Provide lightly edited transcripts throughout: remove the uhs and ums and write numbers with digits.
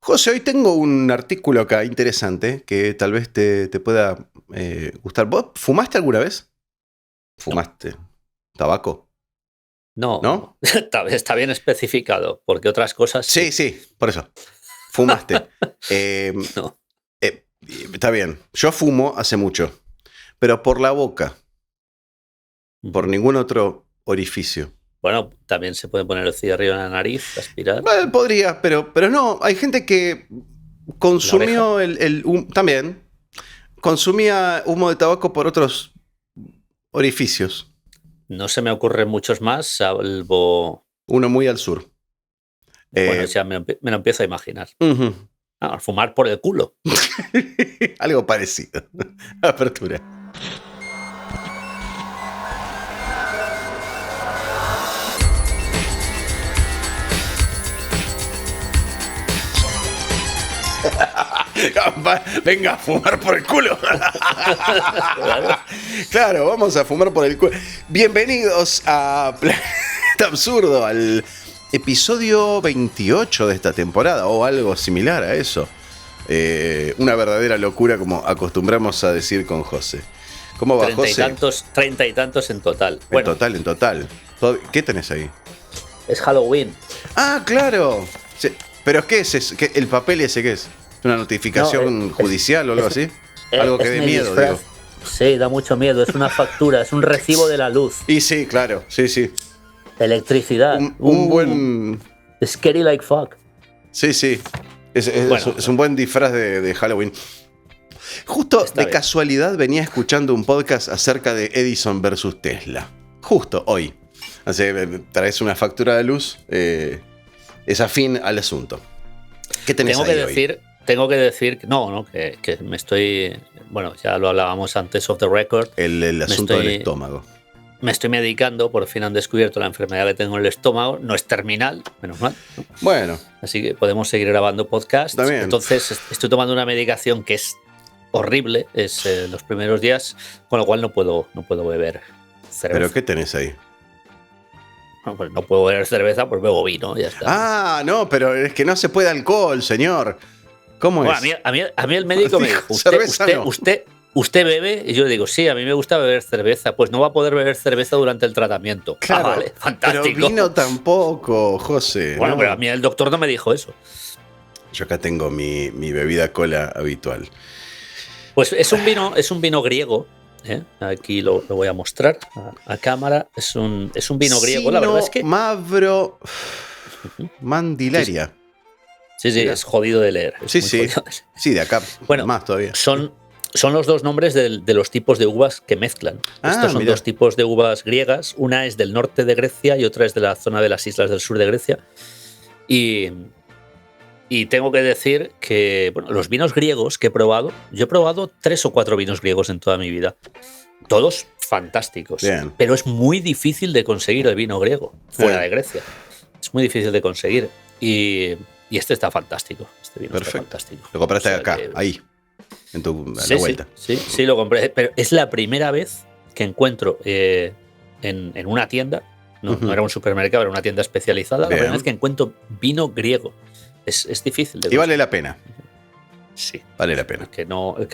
José, hoy tengo un artículo acá interesante que tal vez te pueda gustar. ¿Vos fumaste alguna vez? No, ¿Fumaste tabaco? no, ¿No? está bien especificado, porque otras cosas Sí, sí. sí, por eso. Fumaste. Eh, No. Está bien. Yo fumo hace mucho, pero por la boca, por Ujú. ningún otro orificio. Bueno, también se puede poner el cigarrillo en la nariz, aspirar, ¿no? Podría, pero no. Hay gente que La oreja. consumió también. Consumía humo de tabaco por otros orificios. No se me ocurren muchos más, salvo. Uno muy al sur. Bueno, Eh, ya me lo empiezo a imaginar. Ujú. Fumar por el culo. Algo parecido. Apertura. Venga a fumar por el culo. Claro. Claro, vamos a fumar por el culo. Bienvenidos a Planeta Absurdo, al episodio 28 de esta temporada, o algo similar a eso. Una verdadera locura, como acostumbramos a decir con José. ¿Cómo va, José? Treinta y tantos en total. En Bueno, total, en total. ¿Qué tenés ahí? es Halloween. Ah, claro. ¿Pero qué es? ¿El papel ese qué es? ¿Una No, notificación judicial o algo así? Algo que es dé mi miedo, disfraz. digo. Sí, da mucho miedo. Es una factura, es un recibo de la luz. Y sí, claro, sí, sí. Electricidad. Un buen... Scary like fuck. Sí, sí. Bueno, Es un buen disfraz de Halloween. Justo está de bien. casualidad venía escuchando un podcast acerca de Edison versus Tesla. Justo hoy. Así que traes una factura de luz, es afín al asunto. ¿Qué tenés Tengo ahí que hoy? decir, que me estoy, bueno, ya lo hablábamos antes of the record, El me asunto del estoy, estómago. me estoy medicando, por fin han descubierto la enfermedad que tengo en el estómago, no es terminal, menos mal, ¿no? Bueno, Así que podemos seguir grabando podcasts. también. Entonces estoy tomando una medicación que es horrible, es los primeros días, con lo cual no puedo beber cerveza. ¿Pero qué tenés ahí? No, pues no puedo beber cerveza, pues bebo vino, ya está. Ah, no, pero es que no se puede alcohol, señor. ¿Cómo Bueno, es? a mí el médico me Dijo, dijo, cerveza no. ¿usted bebe? Y yo le digo, sí, a mí me gusta beber cerveza. Pues no va a poder beber cerveza durante el tratamiento. Claro, Vale, fantástico. pero vino tampoco, José. Bueno, ¿no? pero a mí el doctor no me dijo eso. Yo acá tengo mi bebida cola habitual. Pues es un vino griego. Aquí lo voy a mostrar a cámara. Es un vino griego. La verdad es que Mavro Mandilaria. sí, Mirá. es jodido de leer. Es Sí, muy sí. jodido de leer. Sí, de acá Bueno, más todavía. son los dos nombres de los tipos de uvas que mezclan. Estos son mirá. dos tipos de uvas griegas. Una es del norte de Grecia y otra es de la zona de las islas del sur de Grecia. Y tengo que decir que bueno, los vinos griegos que he probado, yo he probado 3 o 4 vinos griegos en toda mi vida. Todos fantásticos. Bien. Pero es muy difícil de conseguir el vino griego fuera Bien. de Grecia. Es muy difícil de conseguir. Y este está fantástico. Este vino Perfecto. está fantástico. Lo compraste O sea acá, que- ahí, a Sí, la vuelta. sí, lo compré. Pero es la primera vez que encuentro en una tienda, no era un supermercado, era una tienda especializada, la Bien. primera vez que encuentro vino griego. Es difícil de Y vale conseguir. la pena. Sí. Vale la pena. El que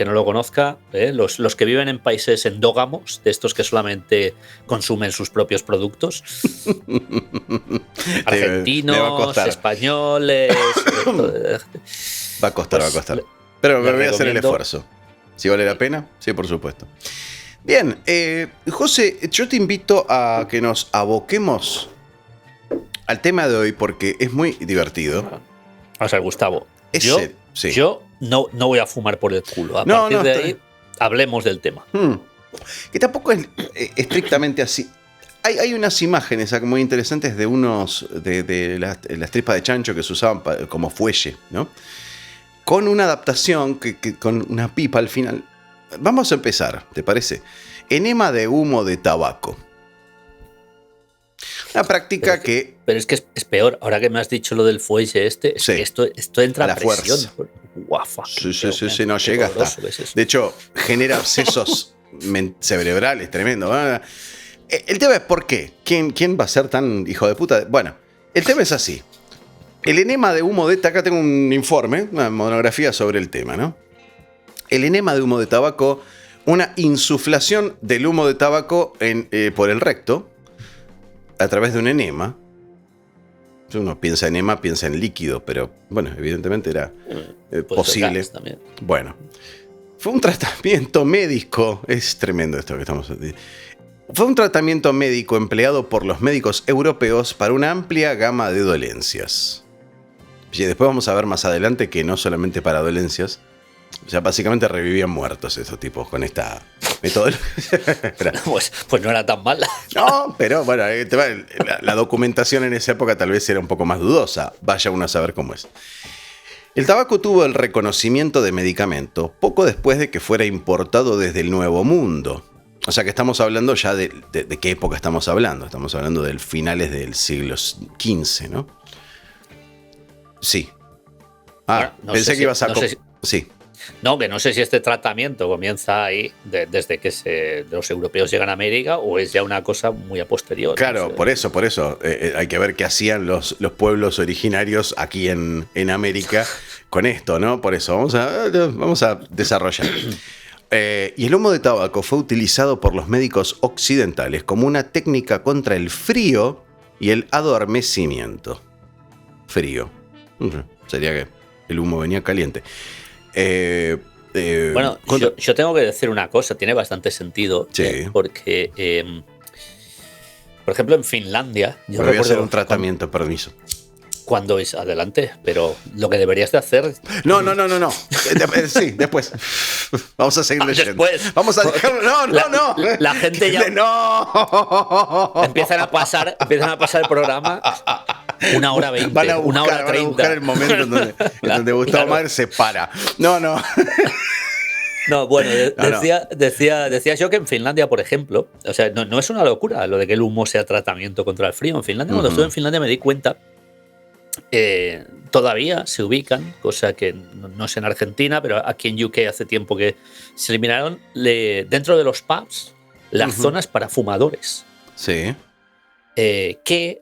no lo conozca, los que viven en países endógamos, de estos que solamente consumen sus propios productos, Me va a argentinos, costar. españoles. Va a costar, Pues, va a costar. Pero me les voy a hacer el recomiendo- esfuerzo. Si vale la pena, sí, por supuesto. Bien, José, yo te invito a que nos aboquemos al tema de hoy porque es muy divertido. O sea, Gustavo, Sí. yo no voy a fumar por el culo. A No, partir no, de está ahí, bien. hablemos del tema. Que tampoco es estrictamente así. Hay unas imágenes muy interesantes de unos de las tripas de chancho que se usaban como fuelle, ¿no? Con una adaptación con una pipa al final. Vamos a empezar, ¿te parece? Enema de humo de tabaco. Una práctica que Pero es que es peor. Ahora que me has dicho lo del fuelle este, es Sí. que esto entra A la a presión. fuerza. Guafa. sí, no llega hasta. De hecho, genera abscesos cerebrales, tremendo. El tema es ¿por qué? ¿Quién va a ser tan hijo de puta? Bueno, el tema es así. El enema de humo de... Acá tengo un informe, una monografía sobre el tema, ¿no? El enema de humo de tabaco, una insuflación del humo de tabaco por el recto a través de un enema. Uno piensa en enema, piensa en líquido, pero bueno, evidentemente era posible. Bueno, fue un tratamiento médico. Es tremendo esto que estamos haciendo. Fue un tratamiento médico empleado por los médicos europeos para una amplia gama de dolencias. Y después vamos a ver más adelante que no solamente para dolencias, o sea, básicamente revivían muertos esos tipos con esta metodología. pues no era tan mala. No, pero bueno, la documentación en esa época tal vez era un poco más dudosa. Vaya uno a saber cómo es. El tabaco tuvo el reconocimiento de medicamento poco después de que fuera importado desde el Nuevo Mundo. O sea que estamos hablando ya de qué época estamos hablando. Estamos hablando de finales del siglo XV, ¿no? Sí. Bueno, pensé que ibas a... Sí. No, que no sé si este tratamiento comienza ahí desde que los europeos llegan a América o es ya una cosa muy a posterior. Claro, no sé. por eso hay que ver qué hacían los pueblos originarios aquí en América con esto, ¿no? Por eso vamos a desarrollar. Y el humo de tabaco fue utilizado por los médicos occidentales como una técnica contra el frío y el adormecimiento. Frío. Sería que el humo venía caliente. Bueno, yo tengo que decir una cosa, tiene bastante sentido. Sí. Porque, por ejemplo, en Finlandia... Yo voy a hacer un tratamiento, permiso. Cuando es adelante, pero lo que deberías de hacer... No. Sí, después. Vamos a seguir leyendo. Después. Vamos a dejarlo. No. La gente ya... No. Empiezan a pasar el programa 1 hora 20, van a 1 hora 30. Van a buscar el momento en donde Gustavo Mahler se para. No. No, bueno, decía yo que en Finlandia, por ejemplo, o sea, no es una locura lo de que el humo sea tratamiento contra el frío. En Finlandia, cuando estuve en Finlandia me di cuenta, todavía se ubican, cosa que no es en Argentina, pero aquí en UK hace tiempo que se eliminaron dentro de los pubs las zonas para fumadores. Sí. Que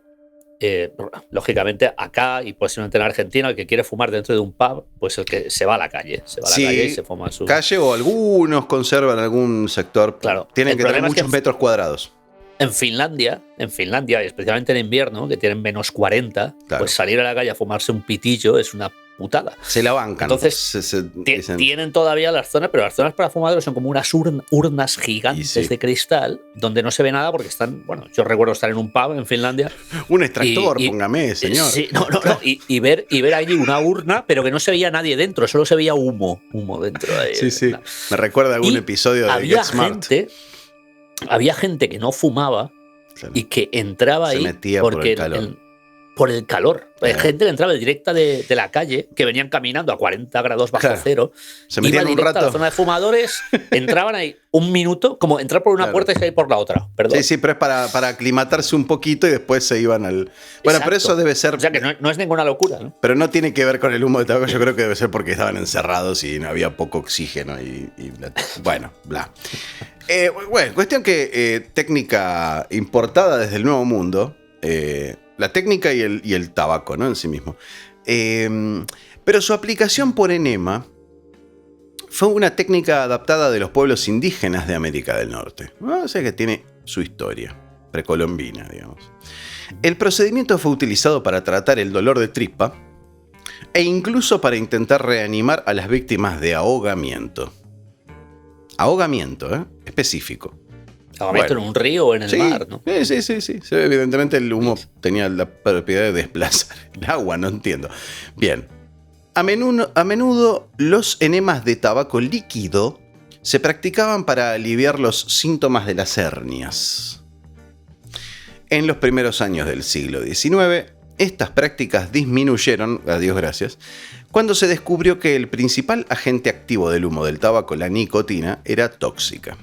lógicamente acá y posiblemente en Argentina el que quiere fumar dentro de un pub, pues el que se va a la calle, y se fuma su calle, o algunos conservan algún sector. Claro, tienen que tener muchos metros cuadrados. En Finlandia, y especialmente en invierno, que tienen menos 40, claro, pues salir a la calle a fumarse un pitillo es una putada. Se la bancan. Entonces, tienen todavía las zonas, pero las zonas para fumadores son como unas urnas gigantes de cristal, donde no se ve nada porque están, bueno, yo recuerdo estar en un pub en Finlandia. Un extractor, póngame, señor. Sí, no. Y ver allí una urna, pero que no se veía nadie dentro, solo se veía humo dentro de ella. Sí. Me recuerda algún episodio de Get Smart. Había gente que no fumaba, claro, y que entraba ahí porque por el calor. Claro. Gente que entraba directa de la calle, que venían caminando a 40 grados bajo cero. Se metían un rato a la zona de fumadores, entraban ahí un minuto, como entrar por una puerta y salir por la otra. Perdón. Sí, pero es para aclimatarse un poquito y después se iban al... Bueno, exacto, pero eso debe ser... O sea que no es ninguna locura, ¿no? Pero no tiene que ver con el humo de tabaco, yo creo que debe ser porque estaban encerrados y no había poco oxígeno bueno, bla. Bueno, cuestión que técnica importada desde el Nuevo Mundo... la técnica y el tabaco, ¿no? En sí mismo. Pero su aplicación por enema fue una técnica adaptada de los pueblos indígenas de América del Norte. O sea que tiene su historia precolombina, digamos. El procedimiento fue utilizado para tratar el dolor de tripa e incluso para intentar reanimar a las víctimas de ahogamiento. Ahogamiento, específico. Bueno, en un río o en el mar, ¿no? Sí. Evidentemente el humo tenía la propiedad de desplazar el agua, no entiendo. Bien. A menudo los enemas de tabaco líquido se practicaban para aliviar los síntomas de las hernias. En los primeros años del siglo XIX, estas prácticas disminuyeron, a Dios gracias, cuando se descubrió que el principal agente activo del humo del tabaco, la nicotina, era tóxica.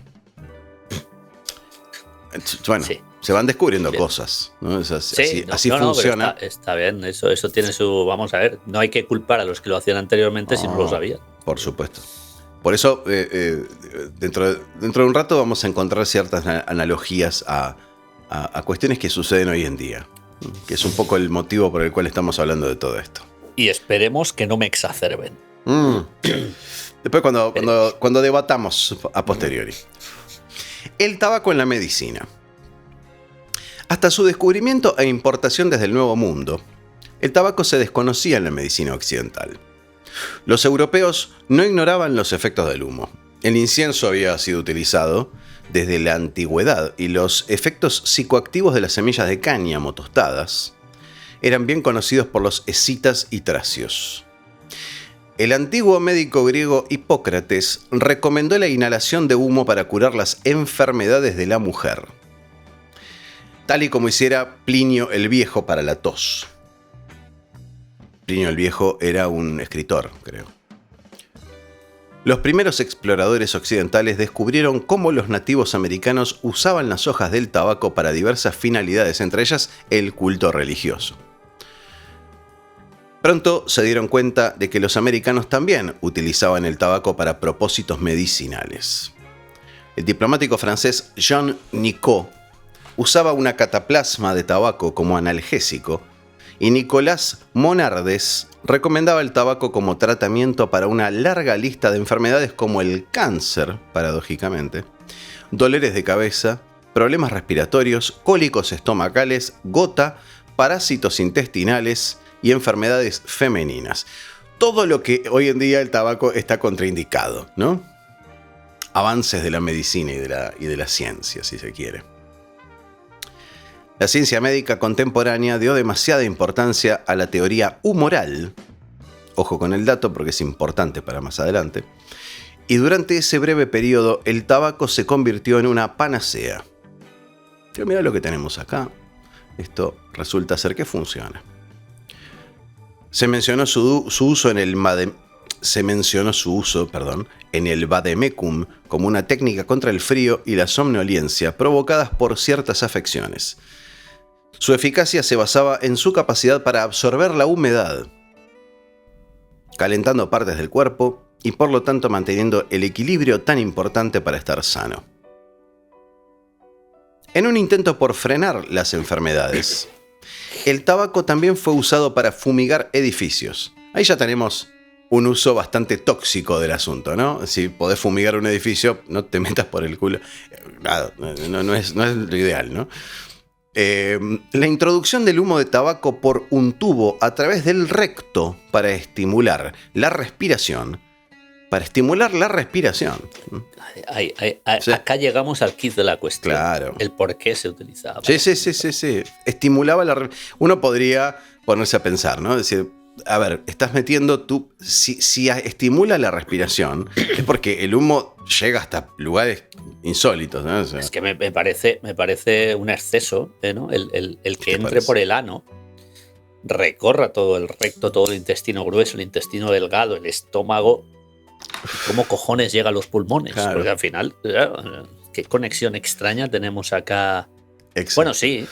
Bueno, sí, se van descubriendo cosas, ¿no? Así funciona. Está bien, eso tiene su... Vamos a ver, no hay que culpar a los que lo hacían anteriormente si no lo sabían. Por supuesto. Por eso, dentro de un rato vamos a encontrar ciertas analogías a cuestiones que suceden hoy en día. que es un poco el motivo por el cual estamos hablando de todo esto. Y esperemos que no me exacerben. Después cuando debatamos a posteriori. El tabaco en la medicina. Hasta su descubrimiento e importación desde el Nuevo Mundo, el tabaco se desconocía en la medicina occidental. Los europeos no ignoraban los efectos del humo. El incienso había sido utilizado desde la antigüedad y los efectos psicoactivos de las semillas de cáñamo tostadas eran bien conocidos por los escitas y tracios. El antiguo médico griego Hipócrates recomendó la inhalación de humo para curar las enfermedades de la mujer, tal y como hiciera Plinio el Viejo para la tos. Plinio el Viejo era un escritor, creo. Los primeros exploradores occidentales descubrieron cómo los nativos americanos usaban las hojas del tabaco para diversas finalidades, entre ellas el culto religioso. Pronto se dieron cuenta de que los americanos también utilizaban el tabaco para propósitos medicinales. El diplomático francés Jean Nicot usaba una cataplasma de tabaco como analgésico y Nicolás Monardes recomendaba el tabaco como tratamiento para una larga lista de enfermedades como el cáncer, paradójicamente, dolores de cabeza, problemas respiratorios, cólicos estomacales, gota, parásitos intestinales y enfermedades femeninas. Todo lo que hoy en día el tabaco está contraindicado, ¿no? Avances de la medicina y de la ciencia, si se quiere. La ciencia médica contemporánea dio demasiada importancia a la teoría humoral. Ojo con el dato porque es importante para más adelante. Y durante ese breve periodo, el tabaco se convirtió en una panacea. Pero mira lo que tenemos acá. Esto resulta ser que funciona. Se mencionó su uso en el vademecum como una técnica contra el frío y la somnolencia provocadas por ciertas afecciones. Su eficacia se basaba en su capacidad para absorber la humedad, calentando partes del cuerpo y por lo tanto manteniendo el equilibrio tan importante para estar sano. En un intento por frenar las enfermedades, el tabaco también fue usado para fumigar edificios. Ahí ya tenemos un uso bastante tóxico del asunto, ¿no? Si podés fumigar un edificio, no te metas por el culo. Nada, no es lo ideal, ¿no? La introducción del humo de tabaco por un tubo a través del recto para estimular la respiración. Sí. Acá llegamos al kit de la cuestión. Claro. El por qué se utilizaba. Sí. Estimulaba uno podría ponerse a pensar, ¿no? Es decir, a ver, estás metiendo tú. Si estimula la respiración, es porque el humo llega hasta lugares insólitos, ¿no? O sea, es que me parece un exceso, ¿no? El que entre por el ano, recorra todo el recto, todo el intestino grueso, el intestino delgado, el estómago. ¿Cómo cojones llega a los pulmones? Claro. Porque al final, qué conexión extraña tenemos acá. Exacto. Bueno, sí,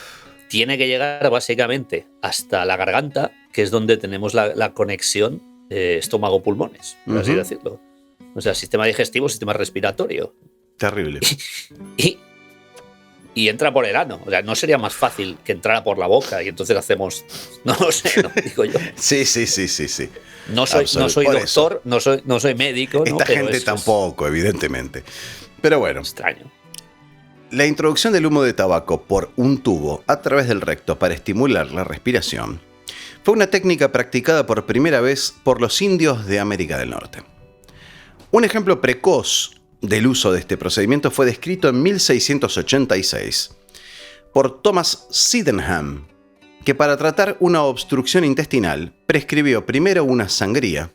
tiene que llegar básicamente hasta la garganta, que es donde tenemos la conexión estómago-pulmones, por así decirlo. O sea, sistema digestivo, sistema respiratorio. Terrible. Y entra por el ano. O sea, no sería más fácil que entrara por la boca y entonces hacemos. No lo sé, ¿no? Digo yo. Sí. No soy doctor, no soy médico. Esta gente tampoco, evidentemente. Pero bueno. Extraño. La introducción del humo de tabaco por un tubo a través del recto para estimular la respiración fue una técnica practicada por primera vez por los indios de América del Norte. Un ejemplo precoz del uso de este procedimiento fue descrito en 1686 por Thomas Sydenham, que para tratar una obstrucción intestinal prescribió primero una sangría,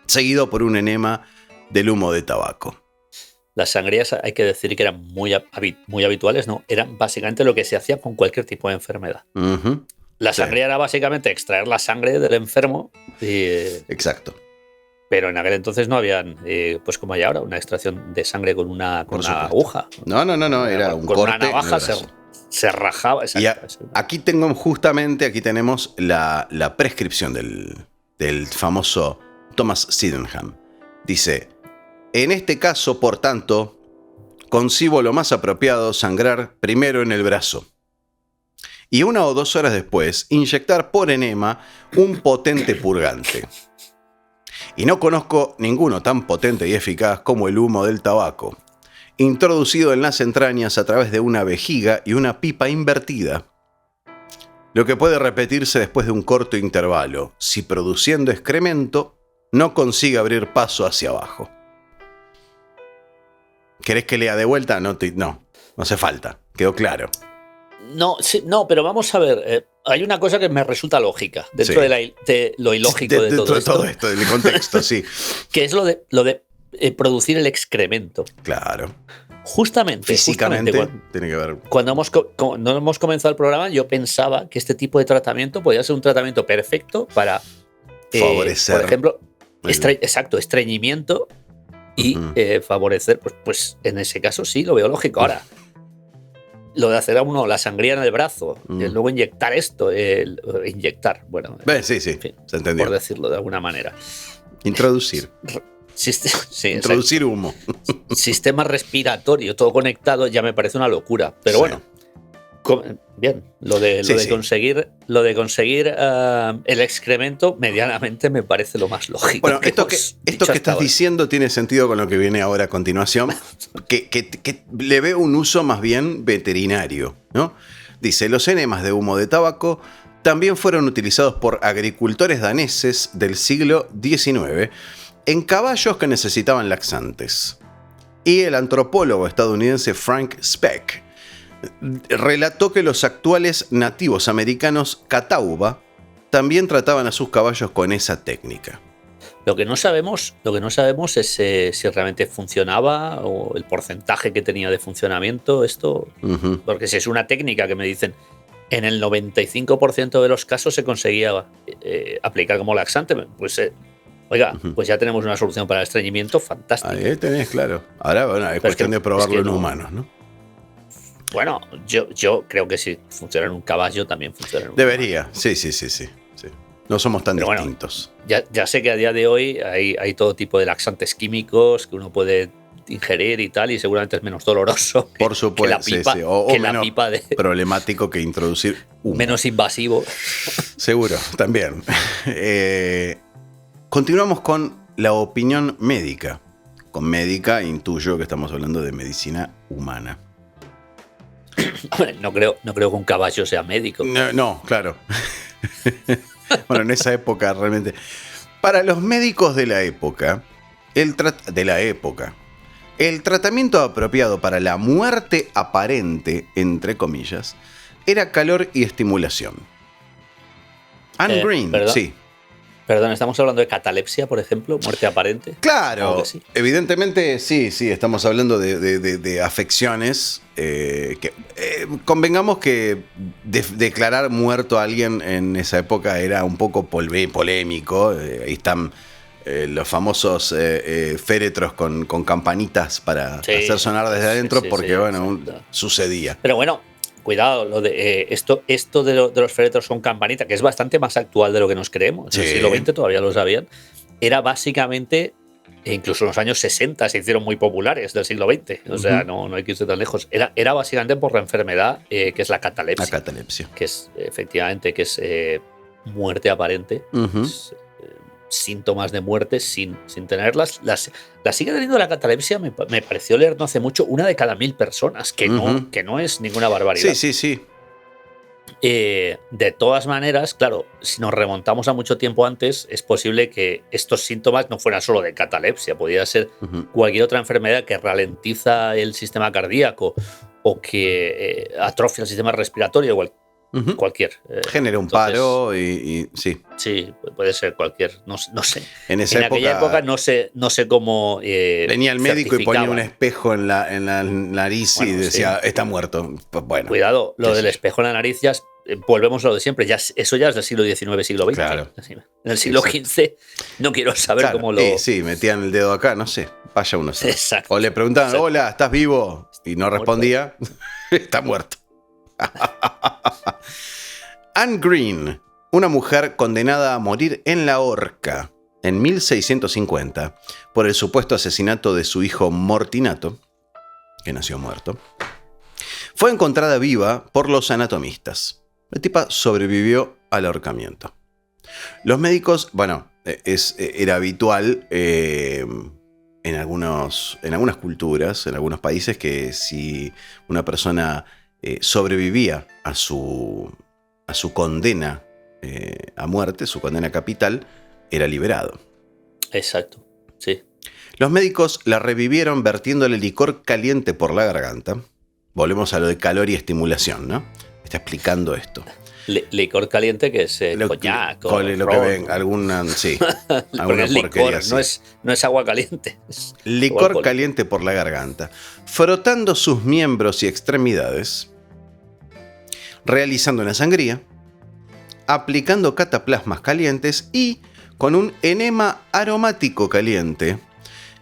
seguido por un enema del humo de tabaco. Las sangrías, hay que decir que eran muy habituales, ¿no? Eran básicamente lo que se hacía con cualquier tipo de enfermedad. La sangría era básicamente extraer la sangre del enfermo. Exacto. Pero en aquel entonces no habían, pues como hay ahora, una extracción de sangre con una aguja. No, era un corte. Con una navaja se rajaba. Exacto. Y aquí tenemos la prescripción del famoso Thomas Sydenham. Dice: en este caso, por tanto, concibo lo más apropiado sangrar primero en el brazo y 1 o 2 horas después inyectar por enema un potente purgante. Y no conozco ninguno tan potente y eficaz como el humo del tabaco, introducido en las entrañas a través de una vejiga y una pipa invertida, lo que puede repetirse después de un corto intervalo, si produciendo excremento no consigue abrir paso hacia abajo. ¿Querés que lea de vuelta? No hace falta, quedó claro. No, sí, no, pero vamos a ver. Hay una cosa que me resulta lógica dentro de lo ilógico de todo esto. Dentro de todo esto, del contexto, sí. Que es lo de producir el excremento. Claro. Justamente. Físicamente tiene que ver. Cuando hemos comenzado el programa, yo pensaba que este tipo de tratamiento podía ser un tratamiento perfecto para favorecer. Por ejemplo, estreñimiento y favorecer. Pues en ese caso sí, lo veo lógico. Ahora, lo de hacer a uno la sangría en el brazo, luego inyectar esto, bueno. Sí, en fin, se entendió. Por decirlo de alguna manera. Introducir. Introducir humo. Sistema respiratorio, todo conectado, ya me parece una locura. Pero bueno, bien, lo de conseguir el excremento medianamente me parece lo más lógico. Bueno, esto que estás diciendo tiene sentido con lo que viene ahora a continuación, que le veo un uso más bien veterinario, ¿no? Dice, los enemas de humo de tabaco también fueron utilizados por agricultores daneses del siglo XIX en caballos que necesitaban laxantes. Y el antropólogo estadounidense Frank Speck relató que los actuales nativos americanos Catawba también trataban a sus caballos con esa técnica. Lo que no sabemos es si realmente funcionaba o el porcentaje que tenía de funcionamiento esto. Porque si es una técnica que me dicen en el 95% de los casos se conseguía aplicar como laxante, pues pues ya tenemos una solución para el estreñimiento fantástica. Ahí tenés, claro. Ahora, bueno, es cuestión de probarlo en humanos, ¿no? Bueno, yo creo que si funciona en un caballo, también funciona en un Debería, humano. Sí. No somos tan distintos. Bueno, ya sé que a día de hoy hay todo tipo de laxantes químicos que uno puede ingerir y tal, y seguramente es menos doloroso por supuesto, que la pipa, o menos la pipa de problemático que introducir humo. Menos invasivo. Seguro, también. Continuamos con la opinión médica. Con médica intuyo que estamos hablando de medicina humana. No creo que un caballo sea médico. No, claro. Bueno, en esa época realmente. Para los médicos de la época, el tratamiento apropiado para la muerte aparente, entre comillas, era calor y estimulación. Anne Green, sí. Perdón, ¿estamos hablando de catalepsia, por ejemplo? ¿Muerte aparente? Claro, sí. Evidentemente sí, estamos hablando de afecciones que convengamos que declarar muerto a alguien en esa época era un poco polémico. Ahí están los famosos féretros con campanitas para hacer sonar desde adentro porque sucedía. Pero bueno, cuidado, lo de esto de los féretros con campanita, que es bastante más actual de lo que nos creemos. En el siglo XX todavía lo sabían. Era básicamente, incluso en los años 60 se hicieron muy populares del siglo XX. O sea, no hay que irse tan lejos. Era básicamente por la enfermedad que es la catalepsia. La catalepsia. Que es, efectivamente, que es muerte aparente. Síntomas de muerte sin tenerlas. La sigue teniendo la catalepsia, me pareció leer no hace mucho, 1 de cada 1000 personas, que no es ninguna barbaridad. Sí. De todas maneras, claro, si nos remontamos a mucho tiempo antes, es posible que estos síntomas no fueran solo de catalepsia, podría ser cualquier otra enfermedad que ralentiza el sistema cardíaco o que atrofia el sistema respiratorio, cualquier. Genera un paro y sí. Sí, puede ser cualquier, no sé. En aquella época no sé cómo. Venía el médico y ponía un espejo en la nariz y decía, está muerto. Pues bueno. Cuidado, lo del espejo en la nariz ya volvemos a lo de siempre. Eso ya es del siglo XIX, siglo XX. Claro. En el siglo XV no quiero saber cómo lo. Sí, metían el dedo acá, no sé. Vaya uno. Exacto. O le preguntaban, hola, ¿estás vivo? Y no respondía, está muerto. Anne Green, una mujer condenada a morir en la horca en 1650 por el supuesto asesinato de su hijo Mortinato, que nació muerto, fue encontrada viva por los anatomistas. La tipa sobrevivió al ahorcamiento. Los médicos, era habitual en algunas culturas, en algunos países, que si una persona sobrevivía a su condena a muerte, su condena capital, era liberado. Exacto, sí. Los médicos la revivieron vertiéndole licor caliente por la garganta. Volvemos a lo de calor y estimulación, ¿no? Está explicando esto. Licor caliente, que es coñac o lo que ven, alguna porquería licor, así. No es agua caliente. Es licor caliente por la garganta, frotando sus miembros y extremidades, realizando una sangría, aplicando cataplasmas calientes y con un enema aromático caliente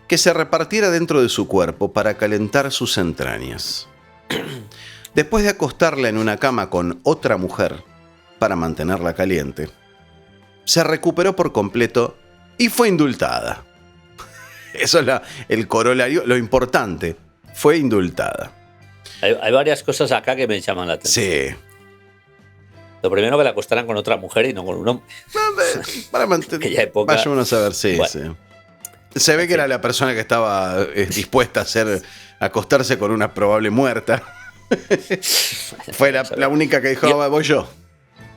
que se repartiera dentro de su cuerpo para calentar sus entrañas. Después de acostarla en una cama con otra mujer para mantenerla caliente, se recuperó por completo y fue indultada. Eso es el corolario, lo importante, fue indultada. Hay varias cosas acá que me llaman la atención. Sí. Lo primero, que la acostaran con otra mujer y no con un hombre. Para mantener. Aquella época. Vaya uno a saber, sí, bueno. sí. Se ve que era la persona que estaba dispuesta a acostarse con una probable muerta. Fue la única que dijo, voy yo.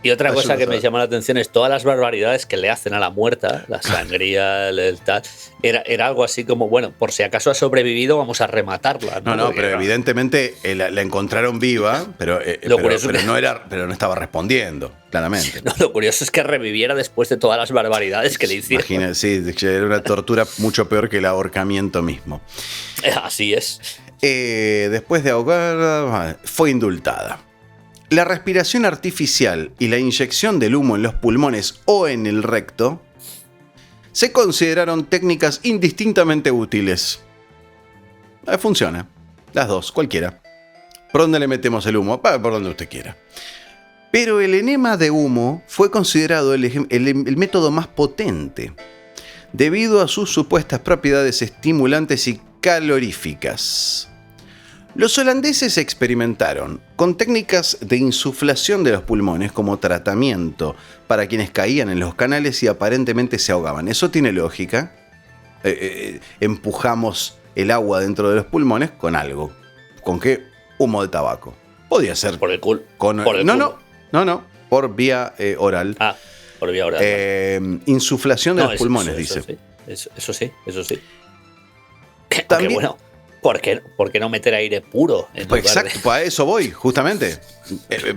Y otra cosa que me llama la atención es todas las barbaridades que le hacen a la muerta, la sangría, el tal. Era algo así como, bueno, por si acaso ha sobrevivido, vamos a rematarla. No, pero evidentemente la encontraron viva, pero no estaba respondiendo, claramente. No, lo curioso es que reviviera después de todas las barbaridades que le hicieron. Imagina, sí, era una tortura mucho peor que el ahorcamiento mismo. Así es. Después de ahogar, fue indultada. La respiración artificial y la inyección del humo en los pulmones o en el recto se consideraron técnicas indistintamente útiles. Funciona. Las dos, cualquiera. ¿Por dónde le metemos el humo? Por donde usted quiera. Pero el enema de humo fue considerado el método más potente, debido a sus supuestas propiedades estimulantes y caloríficas. Los holandeses experimentaron con técnicas de insuflación de los pulmones como tratamiento para quienes caían en los canales y aparentemente se ahogaban. Eso tiene lógica. Empujamos el agua dentro de los pulmones con algo. ¿Con qué? Humo de tabaco. Podía ser. Por el culo. No. Por vía oral. Por vía oral. Insuflación de los pulmones, dice. Eso sí. También, bueno, ¿por qué no meter aire puro? Exacto, para eso voy, justamente.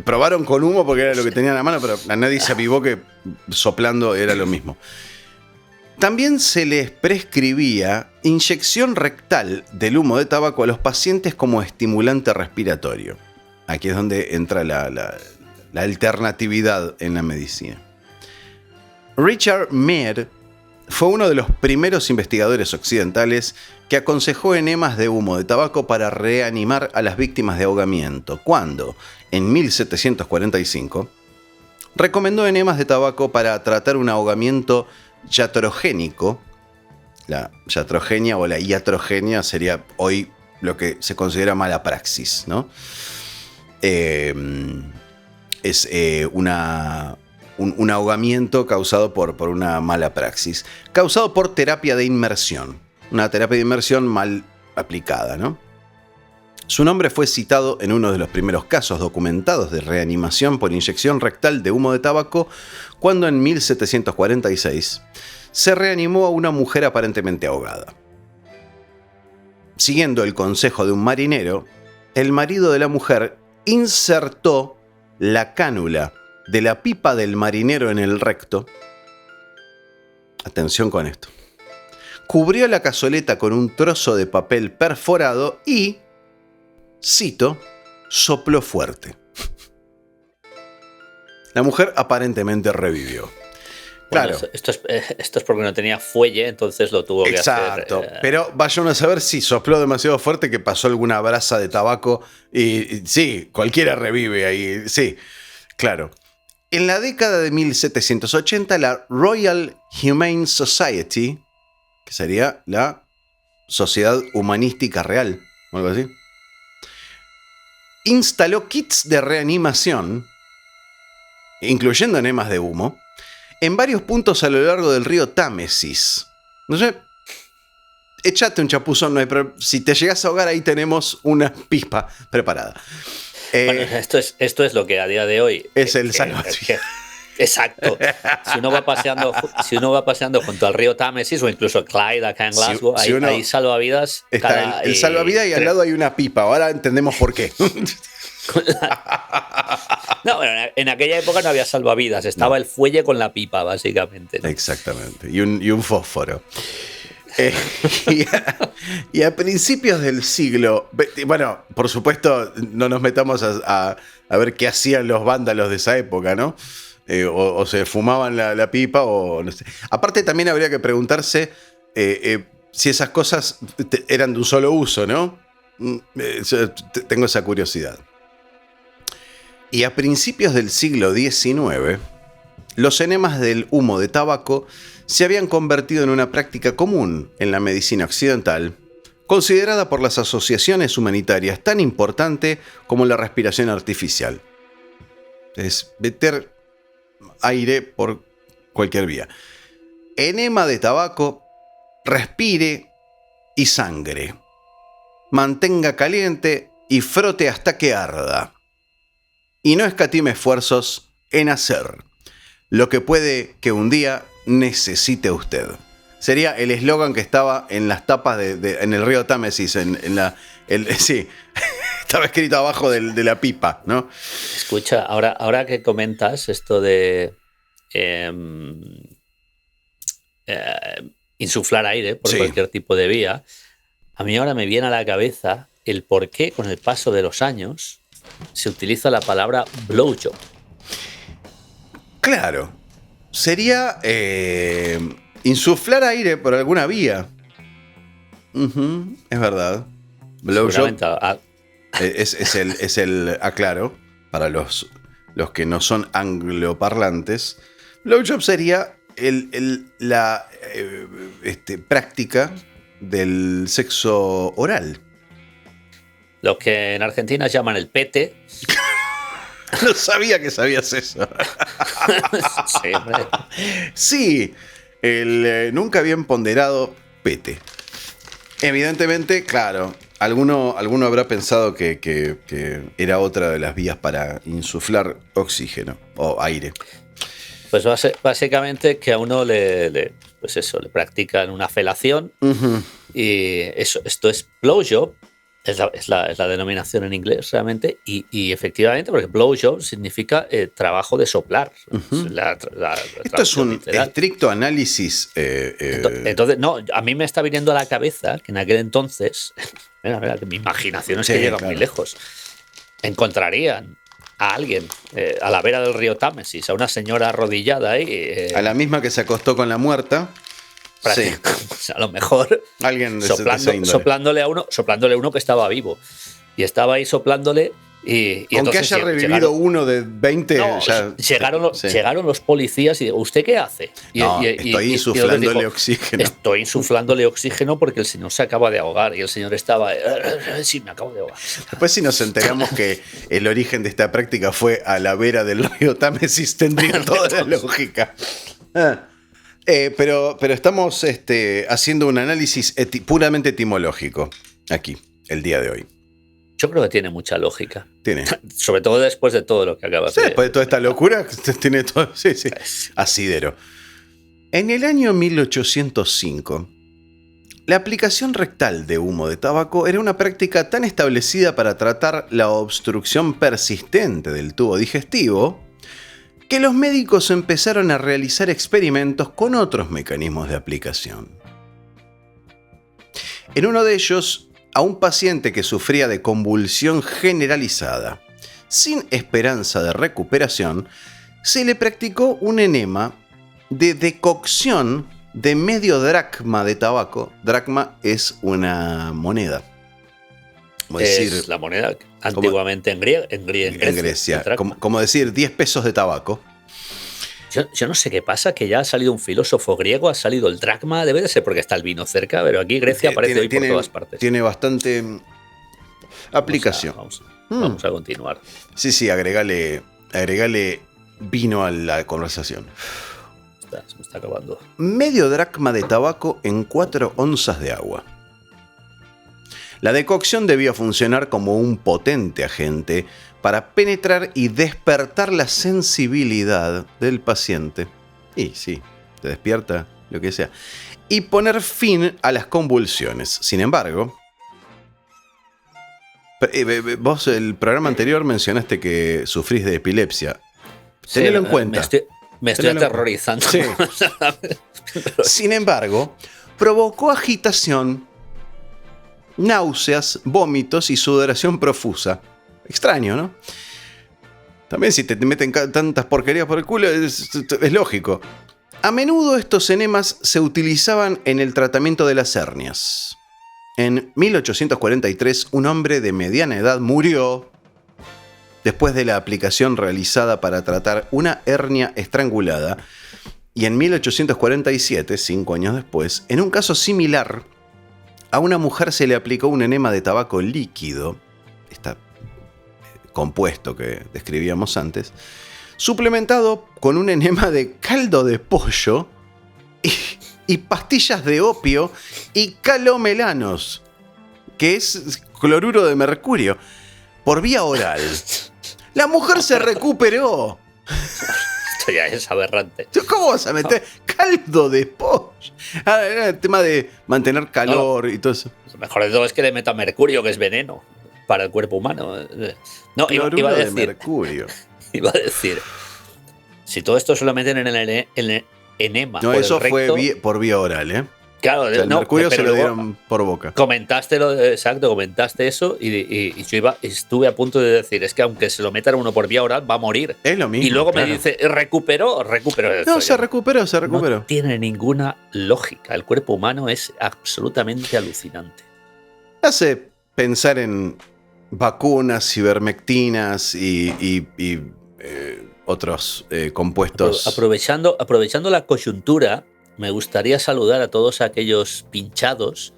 Probaron con humo porque era lo que tenían a mano, pero a nadie se avivó que soplando era lo mismo. También se les prescribía inyección rectal del humo de tabaco a los pacientes como estimulante respiratorio. Aquí es donde entra la alternatividad en la medicina. Richard Mead fue uno de los primeros investigadores occidentales que aconsejó enemas de humo de tabaco para reanimar a las víctimas de ahogamiento, cuando, en 1745, recomendó enemas de tabaco para tratar un ahogamiento iatrogénico. La iatrogenia o la iatrogenia sería hoy lo que se considera mala praxis, ¿no? Es un ahogamiento causado por una mala praxis, causado por terapia de inmersión. Una terapia de inmersión mal aplicada, ¿no? Su nombre fue citado en uno de los primeros casos documentados de reanimación por inyección rectal de humo de tabaco, cuando en 1746 se reanimó a una mujer aparentemente ahogada. Siguiendo el consejo de un marinero, el marido de la mujer insertó la cánula de la pipa del marinero en el recto. Atención con esto. Cubrió la cazoleta con un trozo de papel perforado y, cito, sopló fuerte. La mujer aparentemente revivió. Claro. Bueno, esto es porque no tenía fuelle, entonces lo tuvo que hacer. Exacto. Pero vayan a saber si sopló demasiado fuerte, que pasó alguna brasa de tabaco y sí, cualquiera revive ahí. Sí, claro. En la década de 1780, la Royal Humane Society, que sería la Sociedad Humanística Real, o algo así, instaló kits de reanimación incluyendo enemas de humo, en varios puntos a lo largo del río Támesis. No sé, échate un chapuzón, no hay problema. Si te llegas a ahogar, ahí tenemos una pipa preparada. Bueno, esto es lo que a día de hoy es el salvavidas. Exacto. Si uno va paseando junto al río Támesis o incluso Clyde acá en Glasgow, hay salvavidas. Está el salvavidas y al lado hay una pipa. Ahora entendemos por qué. No, bueno, en aquella época no había salvavidas, estaba el fuelle con la pipa, básicamente, ¿no? Exactamente, y un fósforo. Y a principios del siglo, bueno, por supuesto, no nos metamos a ver qué hacían los vándalos de esa época, ¿no? O se fumaban la pipa, o no sé. Aparte, también habría que preguntarse si esas cosas eran de un solo uso, ¿no? Tengo esa curiosidad. Y a principios del siglo XIX, los enemas del humo de tabaco se habían convertido en una práctica común en la medicina occidental, considerada por las asociaciones humanitarias tan importante como la respiración artificial. Es meter aire por cualquier vía. Enema de tabaco, respire y sangre. Mantenga caliente y frote hasta que arda. Y no escatime esfuerzos en hacer lo que puede que un día necesite usted. Sería el eslogan que estaba en las tapas en el río Támesis, sí, estaba escrito abajo de la pipa, ¿no? Escucha, ahora que comentas esto de insuflar aire por cualquier tipo de vía, a mí ahora me viene a la cabeza el por qué con el paso de los años se utiliza la palabra blowjob. Claro, sería insuflar aire por alguna vía. Es verdad. Blowjob es el aclaro para los que no son angloparlantes. Blowjob sería la práctica del sexo oral. Lo que en Argentina llaman el pete. No sabía que sabías eso. Sí, hombre. Sí, el nunca bien ponderado pete. Evidentemente, claro, alguno habrá pensado que era otra de las vías para insuflar oxígeno o aire. Pues básicamente que a uno le practican una felación. Y esto es blowjob. Es la denominación en inglés realmente y efectivamente porque blowjob significa trabajo de soplar. Esto es un literal. Estricto análisis. Entonces, no, a mí me está viniendo a la cabeza que en aquel entonces, mira, que mi imaginación es que llega muy lejos, encontrarían a alguien a la vera del río Támesis, a una señora arrodillada ahí. A la misma que se acostó con la muerta. Sí. A lo mejor alguien soplándole a uno que estaba vivo y estaba ahí soplándole y aunque haya revivido uno de 20 llegaron los policías y digo, ¿usted qué hace? Estoy insuflándole oxígeno. Estoy insuflándole oxígeno porque el señor se acaba de ahogar y el señor estaba sí, me acabo de ahogar. Después si nos enteramos que el origen de esta práctica fue a la vera del río Támesis tendría toda la lógica. Pero estamos haciendo un análisis puramente etimológico aquí, el día de hoy. Yo creo que tiene mucha lógica. Tiene. Sobre todo después de todo lo que acabas de decir. Después de toda esta locura, tiene todo. Sí. Asidero. En el año 1805, la aplicación rectal de humo de tabaco era una práctica tan establecida para tratar la obstrucción persistente del tubo digestivo que los médicos empezaron a realizar experimentos con otros mecanismos de aplicación. En uno de ellos, a un paciente que sufría de convulsión generalizada, sin esperanza de recuperación, se le practicó un enema de decocción de medio dracma de tabaco. Dracma es una moneda. Es la moneda antiguamente en Grecia. Como decir 10 pesos de tabaco. Yo no sé qué pasa, que ya ha salido un filósofo griego, ha salido el dracma, debe de ser porque está el vino cerca, pero aquí Grecia aparece hoy por todas partes. Tiene bastante aplicación. Vamos a continuar. Sí, agregale vino a la conversación. Se me está acabando. Medio dracma de tabaco en 4 onzas de agua. La decocción debía funcionar como un potente agente para penetrar y despertar la sensibilidad del paciente. Y sí, te despierta lo que sea. Y poner fin a las convulsiones. Sin embargo, vos el programa anterior mencionaste que sufrís de epilepsia. Tenelo en cuenta. Me estoy aterrorizando. Sí. Sin embargo, provocó agitación, náuseas, vómitos y sudoración profusa. Extraño, ¿no? También si te meten tantas porquerías por el culo, es lógico. A menudo estos enemas se utilizaban en el tratamiento de las hernias. En 1843, un hombre de mediana edad murió después de la aplicación realizada para tratar una hernia estrangulada. Y en 1847, 5 años después, en un caso similar, a una mujer se le aplicó un enema de tabaco líquido, este compuesto que describíamos antes, suplementado con un enema de caldo de pollo y pastillas de opio y calomelanos, que es cloruro de mercurio, por vía oral. La mujer se recuperó. Esto ya es aberrante. ¿Cómo vas a meter caldo de pollo? Era el tema de mantener calor y todo eso. Lo mejor de todo es que le meta mercurio, que es veneno para el cuerpo humano. No, iba a decir, de mercurio. Iba a decir, si todo esto se lo meten en el enema. No, eso fue por vía oral, ¿eh? Claro, o sea, el mercurio se lo dieron por boca. Comentaste eso y yo estuve a punto de decir, es que aunque se lo metan uno por vía oral, va a morir. Es lo mismo. Y luego me dice, recuperó. No, se recuperó. No tiene ninguna lógica. El cuerpo humano es absolutamente alucinante. Hace pensar en vacunas, ivermectinas y otros compuestos. Aprovechando la coyuntura, me gustaría saludar a todos aquellos pinchados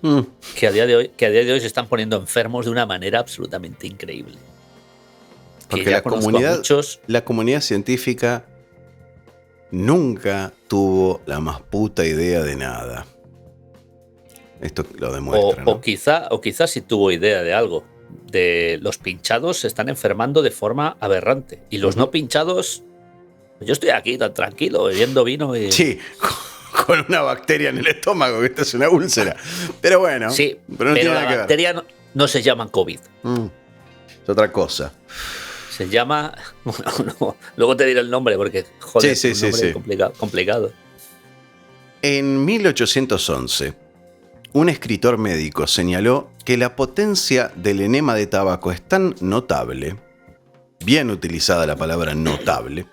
que a día de hoy se están poniendo enfermos de una manera absolutamente increíble. Porque la comunidad científica nunca tuvo la más puta idea de nada. Esto lo demuestra, ¿no? O quizá sí tuvo idea de algo. De los pinchados se están enfermando de forma aberrante. Y los no pinchados, yo estoy aquí tan tranquilo, bebiendo vino y... Sí, con una bacteria en el estómago, que esta es una úlcera. Pero bueno, sí, pero no tiene nada que ver. Bacteria no se llama COVID. Es otra cosa. Se llama... Bueno, no, luego te diré el nombre porque, joder, es un nombre complicado. En 1811, un escritor médico señaló que la potencia del enema de tabaco es tan notable, bien utilizada la palabra notable,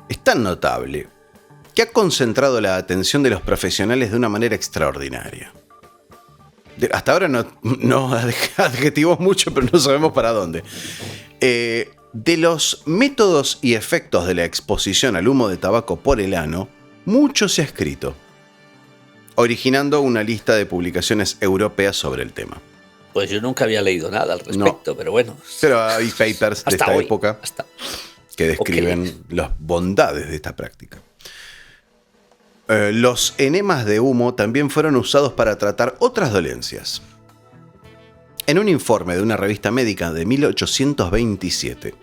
es tan notable que ha concentrado la atención de los profesionales de una manera extraordinaria. Hasta ahora no adjetivó mucho, pero no sabemos para dónde. De los métodos y efectos de la exposición al humo de tabaco por el ano, mucho se ha escrito, originando una lista de publicaciones europeas sobre el tema. Pues yo nunca había leído nada al respecto, pero bueno. Pero hay papers de esta época que describen las bondades de esta práctica. Los enemas de humo también fueron usados para tratar otras dolencias. En un informe de una revista médica de 1827,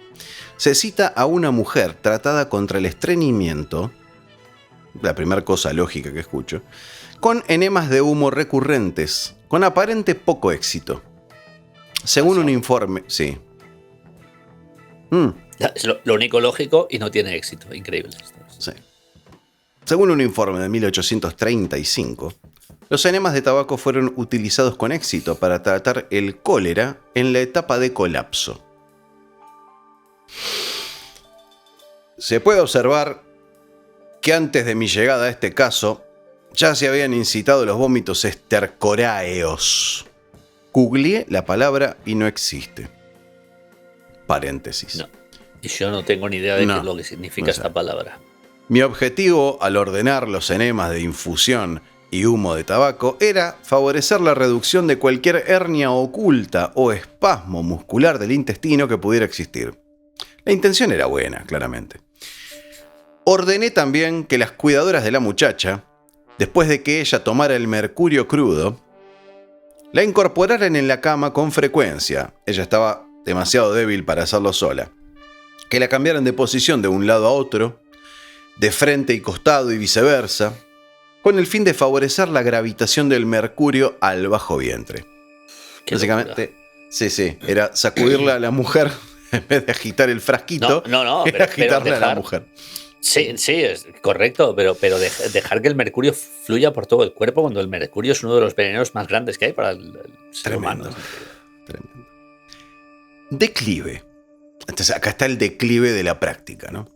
se cita a una mujer tratada contra el estreñimiento, la primera cosa lógica que escucho, con enemas de humo recurrentes, con aparente poco éxito. Según un informe, sí. Es lo único lógico y no tiene éxito, increíble. Sí. Según un informe de 1835, los enemas de tabaco fueron utilizados con éxito para tratar el cólera en la etapa de colapso. Se puede observar que antes de mi llegada a este caso, ya se habían incitado los vómitos estercoráeos. Googleé la palabra y no existe. Paréntesis. No. Y yo no tengo ni idea de qué es lo que significa esta palabra. Mi objetivo al ordenar los enemas de infusión y humo de tabaco era favorecer la reducción de cualquier hernia oculta o espasmo muscular del intestino que pudiera existir. La intención era buena, claramente. Ordené también que las cuidadoras de la muchacha, después de que ella tomara el mercurio crudo, la incorporaran en la cama con frecuencia. Ella estaba demasiado débil para hacerlo sola. Que la cambiaran de posición de un lado a otro, de frente y costado y viceversa, con el fin de favorecer la gravitación del mercurio al bajo vientre. Básicamente, sí, era sacudirla a la mujer en vez de agitar el frasquito. No, era agitarle a la mujer. Sí, es correcto, pero dejar que el mercurio fluya por todo el cuerpo cuando el mercurio es uno de los venenos más grandes que hay para el ser humano. Tremendo. Declive. Entonces acá está el declive de la práctica, ¿no?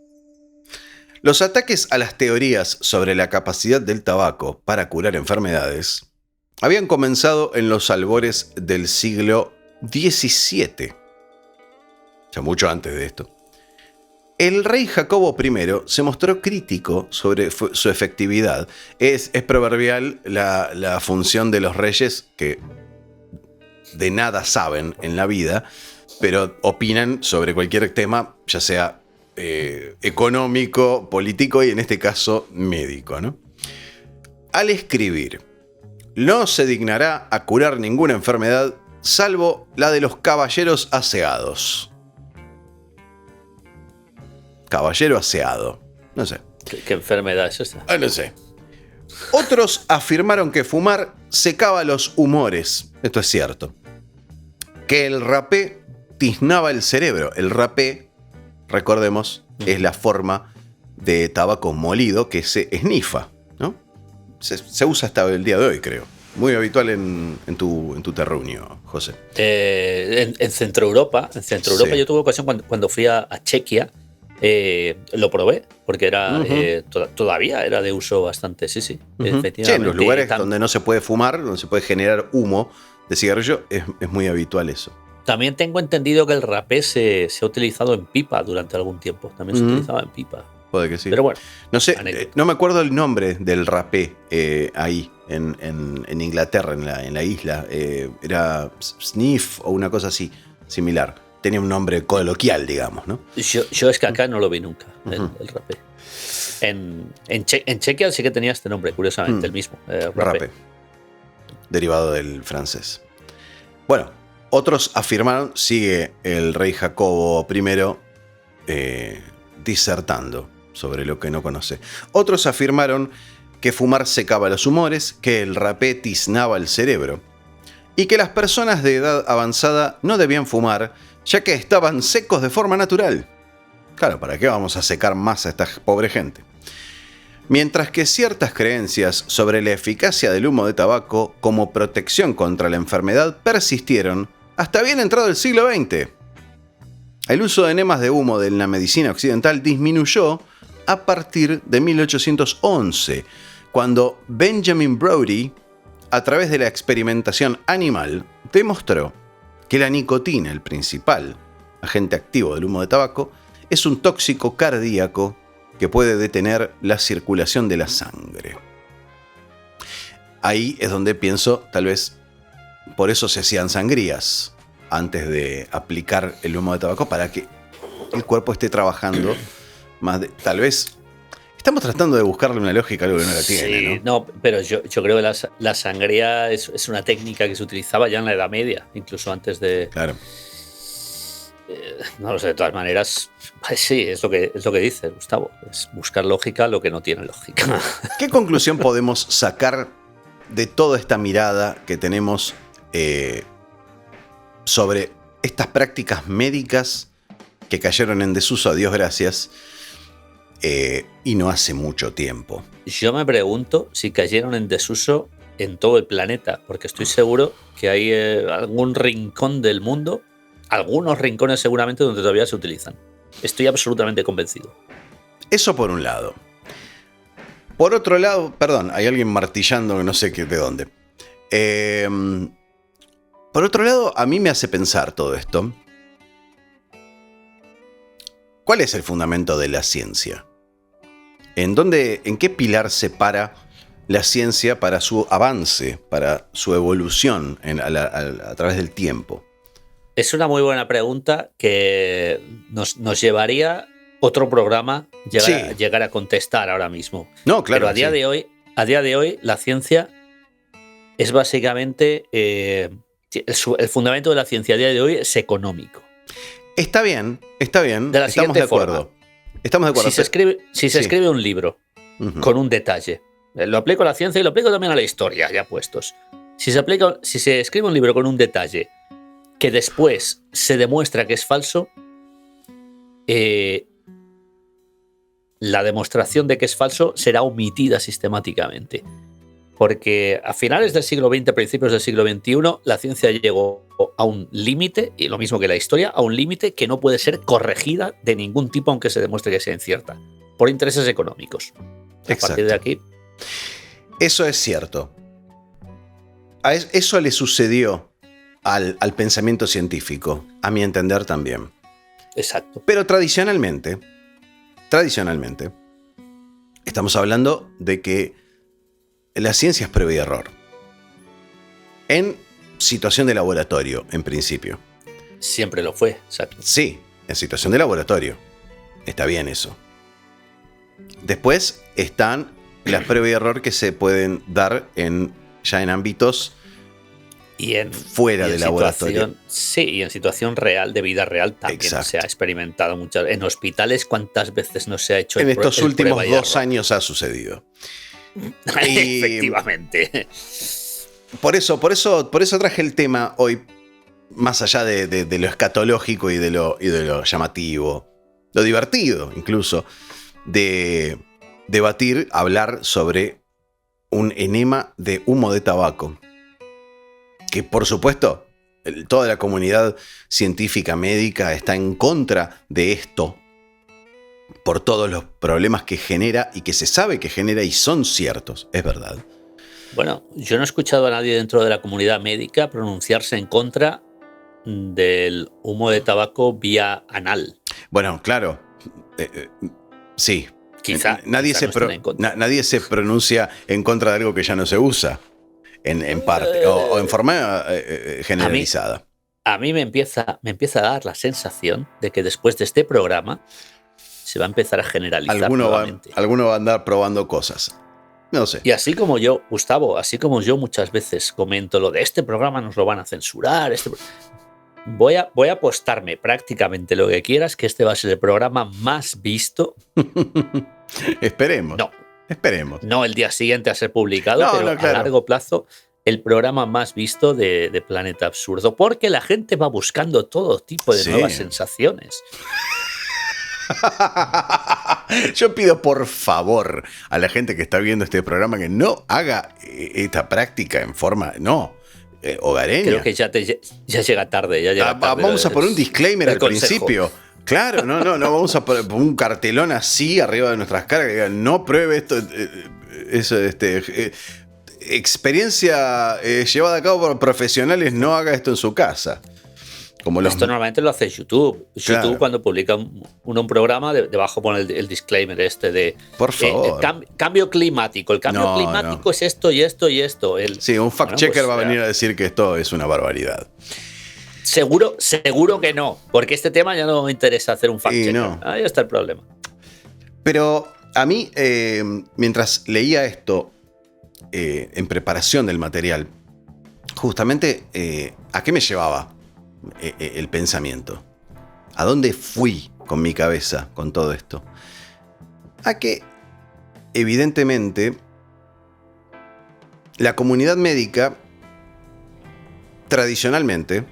Los ataques a las teorías sobre la capacidad del tabaco para curar enfermedades habían comenzado en los albores del siglo XVII. Ya mucho antes de esto. El rey Jacobo I se mostró crítico sobre su efectividad. Es proverbial la función de los reyes que de nada saben en la vida, pero opinan sobre cualquier tema, ya sea económico, político y en este caso médico, ¿no? Al escribir, no se dignará a curar ninguna enfermedad salvo la de los caballeros aseados. Caballero aseado. No sé. ¿Qué enfermedad es esa? No sé. Otros afirmaron que fumar secaba los humores. Esto es cierto. Que el rapé tiznaba el cerebro. El rapé, recordemos, es la forma de tabaco molido que se esnifa, ¿no? Se usa hasta el día de hoy, creo. Muy habitual en tu terruño, José. En Centro Europa. En Centro Europa yo tuve ocasión cuando fui a Chequia. Lo probé porque era todavía era de uso bastante, sí, efectivamente. Sí, en los lugares donde no se puede fumar, donde se puede generar humo de cigarrillo, es muy habitual eso. También tengo entendido que el rapé se ha utilizado en pipa durante algún tiempo. También se utilizaba en pipa. Puede que sí. Pero bueno, no sé, no me acuerdo el nombre del rapé ahí en Inglaterra, en la isla. Era sniff o una cosa así, similar. Tenía un nombre coloquial, digamos, ¿no? Yo es que acá no lo vi nunca, el rapé. En Chequia sí que tenía este nombre, curiosamente, el mismo. Rapé. Derivado del francés. Bueno, otros afirmaron, sigue el rey Jacobo I disertando sobre lo que no conoce. Otros afirmaron que fumar secaba los humores, que el rapé tiznaba el cerebro y que las personas de edad avanzada no debían fumar ya que estaban secos de forma natural. Claro, ¿para qué vamos a secar más a esta pobre gente? Mientras que ciertas creencias sobre la eficacia del humo de tabaco como protección contra la enfermedad persistieron hasta bien entrado el siglo XX. El uso de enemas de humo en la medicina occidental disminuyó a partir de 1811, cuando Benjamin Brodie, a través de la experimentación animal, demostró que la nicotina, el principal agente activo del humo de tabaco, es un tóxico cardíaco que puede detener la circulación de la sangre. Ahí es donde pienso, tal vez, por eso se hacían sangrías antes de aplicar el humo de tabaco, para que el cuerpo esté trabajando más tal vez estamos tratando de buscarle una lógica a algo que no la tiene, ¿no? No, pero yo creo que la sangría es una técnica que se utilizaba ya en la Edad Media, incluso antes de... Claro. No lo sé, de todas maneras, sí, es lo que dice Gustavo, es buscar lógica lo que no tiene lógica. ¿Qué conclusión podemos sacar de toda esta mirada que tenemos sobre estas prácticas médicas que cayeron en desuso, a Dios gracias, y no hace mucho tiempo? Yo me pregunto si cayeron en desuso en todo el planeta, porque estoy seguro que hay algún rincón del mundo, algunos rincones seguramente, donde todavía se utilizan. Estoy absolutamente convencido. Eso por un lado. Por otro lado, perdón, hay alguien martillando, no sé de dónde. Por otro lado, a mí me hace pensar todo esto. ¿Cuál es el fundamento de la ciencia? ¿En qué pilar se para la ciencia para su avance, para su evolución a través del tiempo? Es una muy buena pregunta que nos llevaría otro programa llegar a contestar ahora mismo. No, claro. Pero a día de hoy, la ciencia es básicamente el fundamento de la ciencia a día de hoy es económico. Está bien. Estamos de acuerdo. Si se escribe un libro con un detalle, lo aplico a la ciencia y lo aplico también a la historia, ya puestos. Si se escribe un libro con un detalle que después se demuestra que es falso, la demostración de que es falso será omitida sistemáticamente. Porque a finales del siglo XX, principios del siglo XXI, la ciencia llegó a un límite, y lo mismo que la historia, a un límite que no puede ser corregida de ningún tipo, aunque se demuestre que sea incierta, por intereses económicos. A partir de aquí. Eso es cierto. Eso le sucedió al pensamiento científico, a mi entender también. Exacto. Pero tradicionalmente, estamos hablando de que la ciencia es prueba y error. En situación de laboratorio, en principio. Siempre lo fue, exacto. Sí, en situación de laboratorio. Está bien eso. Después están las pruebas y error que se pueden dar ya en ámbitos fuera del laboratorio. Sí, y en situación real, de vida real, también. Exacto. Se ha experimentado muchas. En hospitales, ¿cuántas veces no se ha hecho? En estos últimos 2 años ha sucedido. Efectivamente. Por eso traje el tema hoy, más allá de lo escatológico y de lo llamativo, lo divertido incluso, de debatir, hablar sobre un enema de humo de tabaco. Que por supuesto, toda la comunidad científica médica está en contra de esto, por todos los problemas que genera y que se sabe que genera y son ciertos, es verdad. Bueno, yo no he escuchado a nadie dentro de la comunidad médica pronunciarse en contra del humo de tabaco vía anal. Bueno, claro, sí. Quizá nadie se pronuncia en contra de algo que ya no se usa, en parte, o en forma generalizada. A mí me empieza a dar la sensación de que después de este programa se va a empezar a generalizar. Alguno va a andar probando cosas. No sé. Y así como yo, Gustavo, muchas veces comento lo de este programa nos lo van a censurar. Voy a apostarme prácticamente lo que quieras que este va a ser el programa más visto. Esperemos. No. Esperemos. No el día siguiente a ser publicado, pero claro, a largo plazo el programa más visto de Planeta Absurdo. Porque la gente va buscando todo tipo de nuevas sensaciones. Yo pido por favor a la gente que está viendo este programa que no haga esta práctica en forma hogareña. Creo que ya llega tarde. Vamos a poner un disclaimer al principio. Claro, no, vamos a poner un cartelón así arriba de nuestras caras que digan, no pruebe esto. Experiencia llevada a cabo por profesionales, no haga esto en su casa. Esto normalmente lo hace YouTube. Claro. YouTube, cuando publica un programa, debajo pone el disclaimer de por favor. Cambio climático. El cambio climático es esto y esto y esto. Sí, un fact-checker va a venir a decir que esto es una barbaridad. Seguro que no, porque este tema ya no me interesa hacer un fact-checker. No. Ahí está el problema. Pero a mí, mientras leía esto en preparación del material, justamente, ¿a qué me llevaba el pensamiento? ¿A dónde fui con mi cabeza con todo esto? A que, evidentemente, la comunidad médica tradicionalmente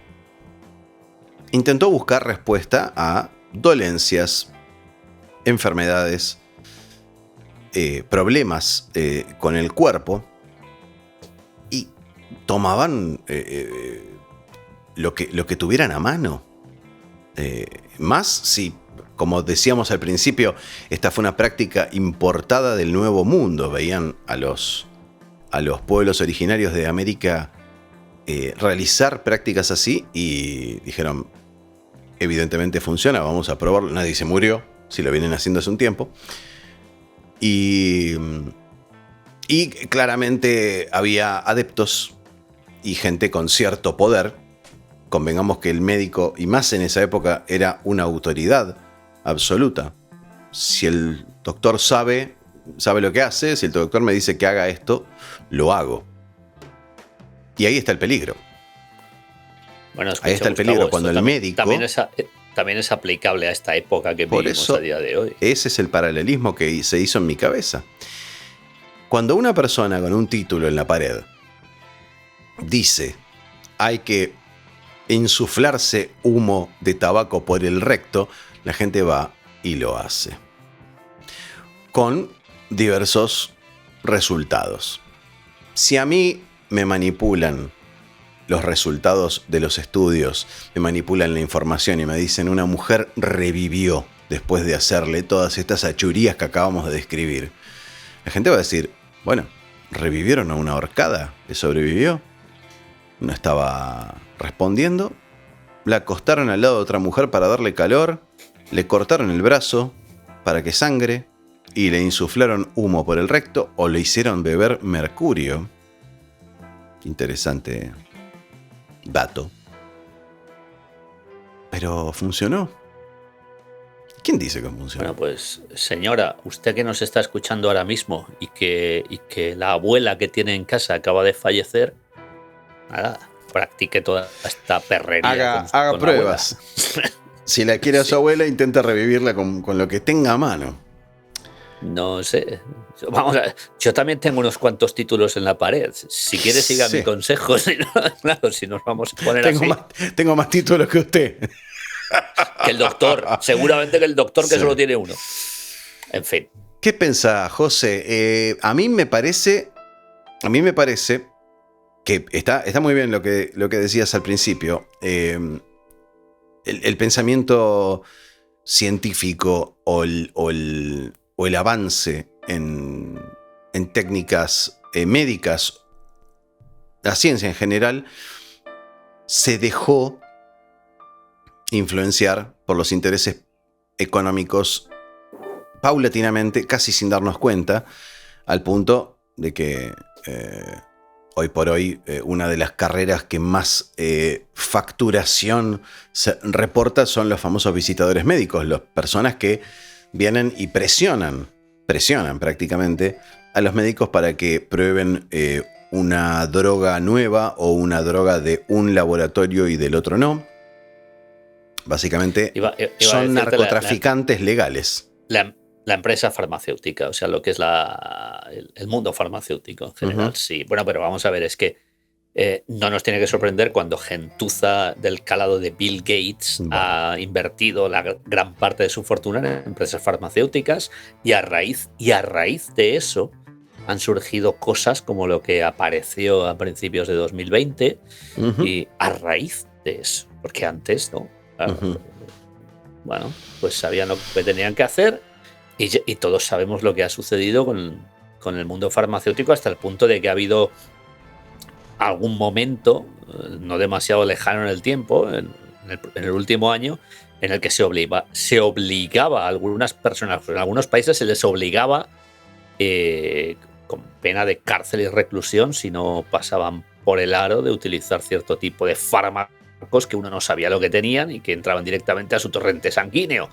intentó buscar respuesta a dolencias, enfermedades, problemas con el cuerpo, y tomaban lo que tuvieran a mano. Más si, como decíamos al principio, esta fue una práctica importada del Nuevo Mundo. Veían a los pueblos originarios de América realizar prácticas así y dijeron, evidentemente funciona, vamos a probarlo. Nadie se murió, si lo vienen haciendo hace un tiempo. Y claramente había adeptos y gente con cierto poder convengamos que el médico, y más en esa época, era una autoridad absoluta. Si el doctor sabe lo que hace, si el doctor me dice que haga esto, lo hago. Y ahí está el peligro. Bueno, ahí está el peligro, cuando el médico... También es aplicable a esta época que vivimos a día de hoy. Ese es el paralelismo que se hizo en mi cabeza. Cuando una persona con un título en la pared dice hay que insuflarse humo de tabaco por el recto, la gente va y lo hace. Con diversos resultados. Si a mí me manipulan los resultados de los estudios, me manipulan la información y me dicen una mujer revivió después de hacerle todas estas achurías que acabamos de describir, la gente va a decir, bueno, revivieron a una horcada que sobrevivió, no estaba respondiendo, la acostaron al lado de otra mujer para darle calor, le cortaron el brazo para que sangre y le insuflaron humo por el recto o le hicieron beber mercurio. Interesante dato. Pero funcionó. ¿Quién dice que funcionó? Bueno, pues señora, usted que nos está escuchando ahora mismo y que la abuela que tiene en casa acaba de fallecer, nada, practique toda esta perrería. Haga pruebas. Si la quiere a su abuela, intenta revivirla con lo que tenga a mano. No sé. Vamos a ver. Yo también tengo unos cuantos títulos en la pared. Si quiere, siga mi consejo. Claro, si nos vamos a poner así. Tengo más títulos que usted. Que el doctor. Seguramente que el doctor que solo tiene uno. En fin. ¿Qué pensás, José? A mí me parece que está muy bien lo que decías al principio. El pensamiento científico o el avance en técnicas médicas, la ciencia en general, se dejó influenciar por los intereses económicos paulatinamente, casi sin darnos cuenta, al punto de que hoy por hoy una de las carreras que más facturación se reporta son los famosos visitadores médicos, las personas que vienen y presionan prácticamente a los médicos para que prueben una droga nueva o una droga de un laboratorio y del otro no. Básicamente son narcotraficantes legales. La empresa farmacéutica, o sea, lo que es el mundo farmacéutico en general, sí. Bueno, pero vamos a ver, es que no nos tiene que sorprender cuando gentuza del calado de Bill Gates ha invertido la gran parte de su fortuna en empresas farmacéuticas y a raíz de eso han surgido cosas como lo que apareció a principios de 2020 y a raíz de eso, porque antes no. Bueno, pues sabían lo que tenían que hacer y todos sabemos lo que ha sucedido con el mundo farmacéutico hasta el punto de que ha habido algún momento, no demasiado lejano en el tiempo, en el último año, en el que se obligaba a algunas personas, en algunos países se les obligaba con pena de cárcel y reclusión si no pasaban por el aro de utilizar cierto tipo de fármacos que uno no sabía lo que tenían y que entraban directamente a su torrente sanguíneo.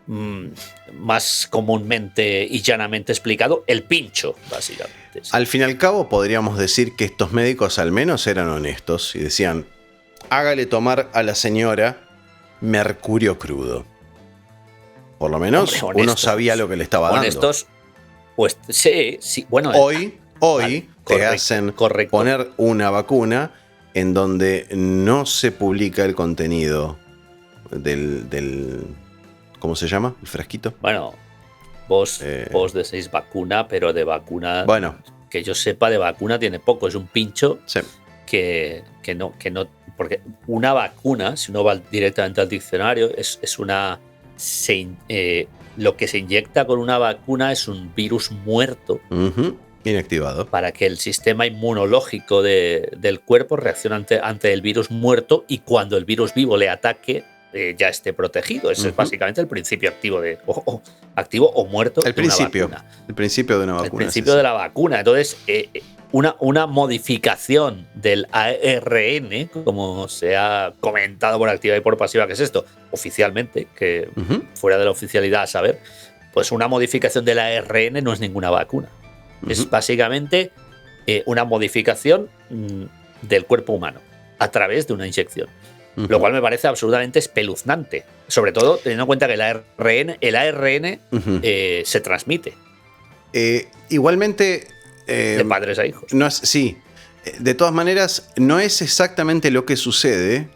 Más comúnmente y llanamente explicado, el pincho, básicamente. Sí. Al fin y al cabo, podríamos decir que estos médicos al menos eran honestos y decían, hágale tomar a la señora mercurio crudo. Por lo menos uno sabía lo que le estaba dando. Pues sí, bueno. Hoy te hacen poner una vacuna en donde no se publica el contenido del ¿cómo se llama? ¿El frasquito? Bueno, vos decís vacuna, pero de vacuna, bueno, que yo sepa, de vacuna tiene poco. Es un pincho sí. que no, porque una vacuna, si uno va directamente al diccionario, es una... lo que se inyecta con una vacuna es un virus muerto. Inactivado. Para que el sistema inmunológico del cuerpo reaccione ante el virus muerto y cuando el virus vivo le ataque, ya esté protegido. Ese es básicamente el principio activo activo o muerto el de principio, una vacuna. El principio de una vacuna. El principio de la vacuna. Entonces, una modificación del ARN, como se ha comentado por activa y por pasiva, que es esto, oficialmente, que fuera de la oficialidad a saber, pues una modificación del ARN no es ninguna vacuna. Es básicamente una modificación del cuerpo humano a través de una inyección. Lo cual me parece absolutamente espeluznante. Sobre todo teniendo en cuenta que el ARN se transmite. Igualmente... de padres a hijos. No es, sí. De todas maneras, no es exactamente lo que sucede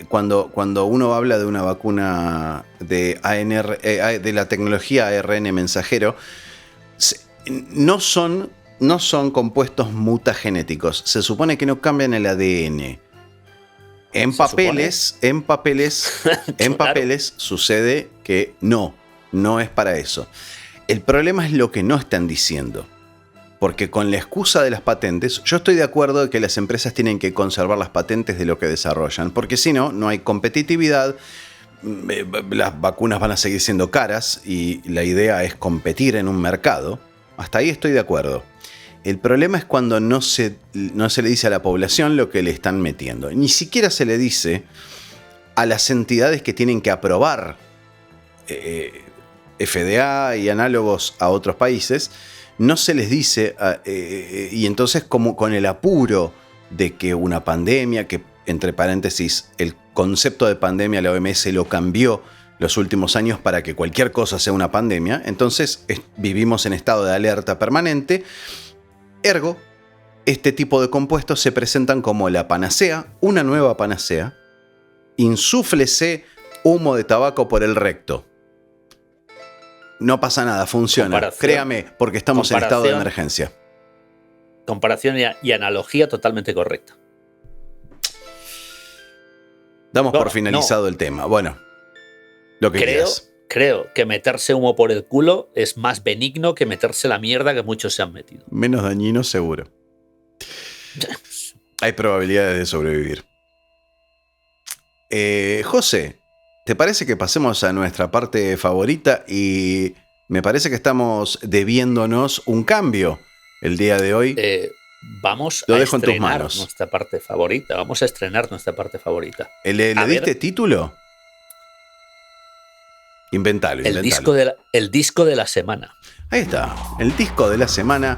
cuando uno habla de una vacuna de la tecnología ARN mensajero. No son compuestos mutagenéticos. Se supone que no cambian el ADN. En papeles sucede que no es para eso. El problema es lo que no están diciendo. Porque con la excusa de las patentes, yo estoy de acuerdo de que las empresas tienen que conservar las patentes de lo que desarrollan, porque si no, no hay competitividad, las vacunas van a seguir siendo caras y la idea es competir en un mercado. Hasta ahí estoy de acuerdo. El problema es cuando no se le dice a la población lo que le están metiendo. Ni siquiera se le dice a las entidades que tienen que aprobar FDA y análogos a otros países. No se les dice, y entonces como con el apuro de que una pandemia, que entre paréntesis el concepto de pandemia la OMS lo cambió los últimos años para que cualquier cosa sea una pandemia, entonces vivimos en estado de alerta permanente. Ergo, este tipo de compuestos se presentan como la panacea, una nueva panacea. Insúflese humo de tabaco por el recto. No pasa nada, funciona. Créame, porque estamos en estado de emergencia. Comparación y analogía totalmente correcta. Damos por finalizado el tema. Bueno, lo que quieras. Creo que meterse humo por el culo es más benigno que meterse la mierda que muchos se han metido. Menos dañino, seguro. Hay probabilidades de sobrevivir. José, ¿te parece que pasemos a nuestra parte favorita? Y me parece que estamos debiéndonos un cambio el día de hoy. Vamos a estrenar nuestra parte favorita. Vamos a estrenar nuestra parte favorita. ¿Le diste título? Inventalo. El disco de la semana. Ahí está, el disco de la semana.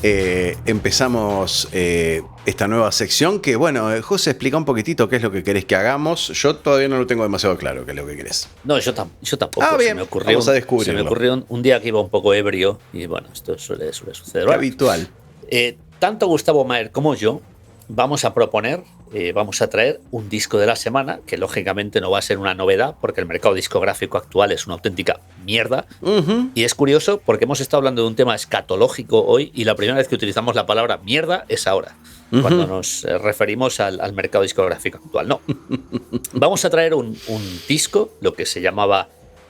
Empezamos esta nueva sección que, bueno, José, explica un poquitito qué es lo que querés que hagamos. Yo todavía no lo tengo demasiado claro qué es lo que querés. No, yo tampoco. Bien, vamos a descubrirlo. Se me ocurrió un día que iba un poco ebrio y, bueno, esto suele suceder. Habitual. Tanto Gustavo Maer como yo vamos a proponer, vamos a traer un disco de la semana, que lógicamente no va a ser una novedad, porque el mercado discográfico actual es una auténtica mierda. Y es curioso porque hemos estado hablando de un tema escatológico hoy y la primera vez que utilizamos la palabra mierda es ahora, cuando nos referimos al mercado discográfico actual. No. Vamos a traer un disco, lo que se llamaba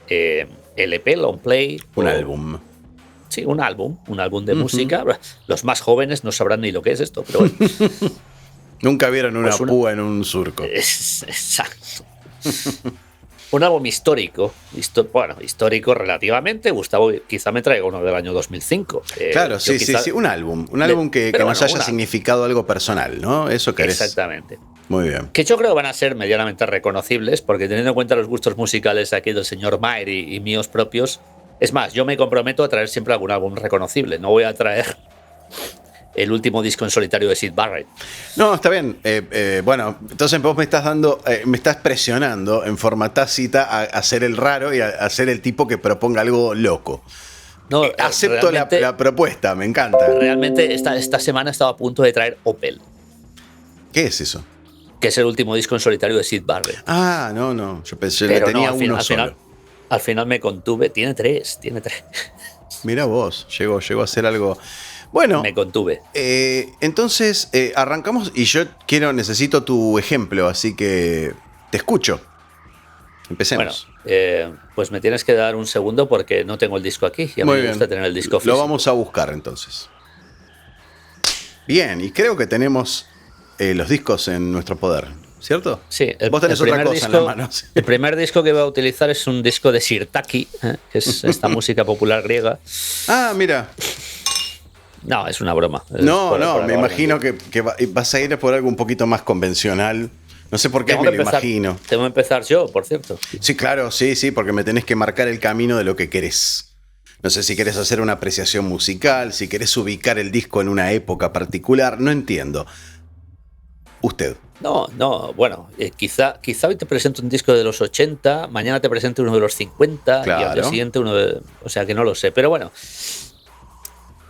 LP, long play. Un álbum. Sí, un álbum de música. Los más jóvenes no sabrán ni lo que es esto, pero bueno. Nunca vieron una púa en un surco. Exacto. Un álbum histórico. Histórico relativamente. Gustavo quizá me traiga uno del año 2005. Claro, sí. Un álbum que nos haya significado algo personal, ¿no? Eso querés. Exactamente. Muy bien. Que yo creo que van a ser medianamente reconocibles, porque teniendo en cuenta los gustos musicales aquí del señor Maer y míos propios. Es más, yo me comprometo a traer siempre algún álbum reconocible. No voy a traer el último disco en solitario de Syd Barrett. No, está bien. Bueno, entonces vos me estás presionando en forma tácita a ser el raro y a ser el tipo que proponga algo loco. No, acepto la propuesta, me encanta. Realmente esta semana estaba a punto de traer Opel. ¿Qué es eso? Que es el último disco en solitario de Syd Barrett. Ah, no. Yo pensé que tenía uno solo. Al final me contuve. Tiene tres. Mira vos, llegó a ser algo. Bueno, me contuve. Entonces arrancamos y yo necesito tu ejemplo, así que te escucho. Empecemos. Bueno, pues me tienes que dar un segundo porque no tengo el disco aquí. Ya me gusta tener el disco físico. Lo vamos a buscar entonces. Bien, y creo que tenemos los discos en nuestro poder. ¿Cierto? Sí. Vos tenés otra cosa en la mano. Sí. El primer disco que voy a utilizar es un disco de Sirtaki, que es esta música popular griega. Ah, mira. No, es una broma. Me imagino que vas a ir por algo un poquito más convencional. No sé por qué me lo imagino. Tengo que empezar yo, por cierto. Sí, claro, sí, porque me tenés que marcar el camino de lo que querés. No sé si querés hacer una apreciación musical, si querés ubicar el disco en una época particular, no entiendo. Usted. No, bueno, quizá hoy te presento un disco de los 80, mañana te presento uno de los 50 y al día siguiente uno de... O sea que no lo sé, pero bueno.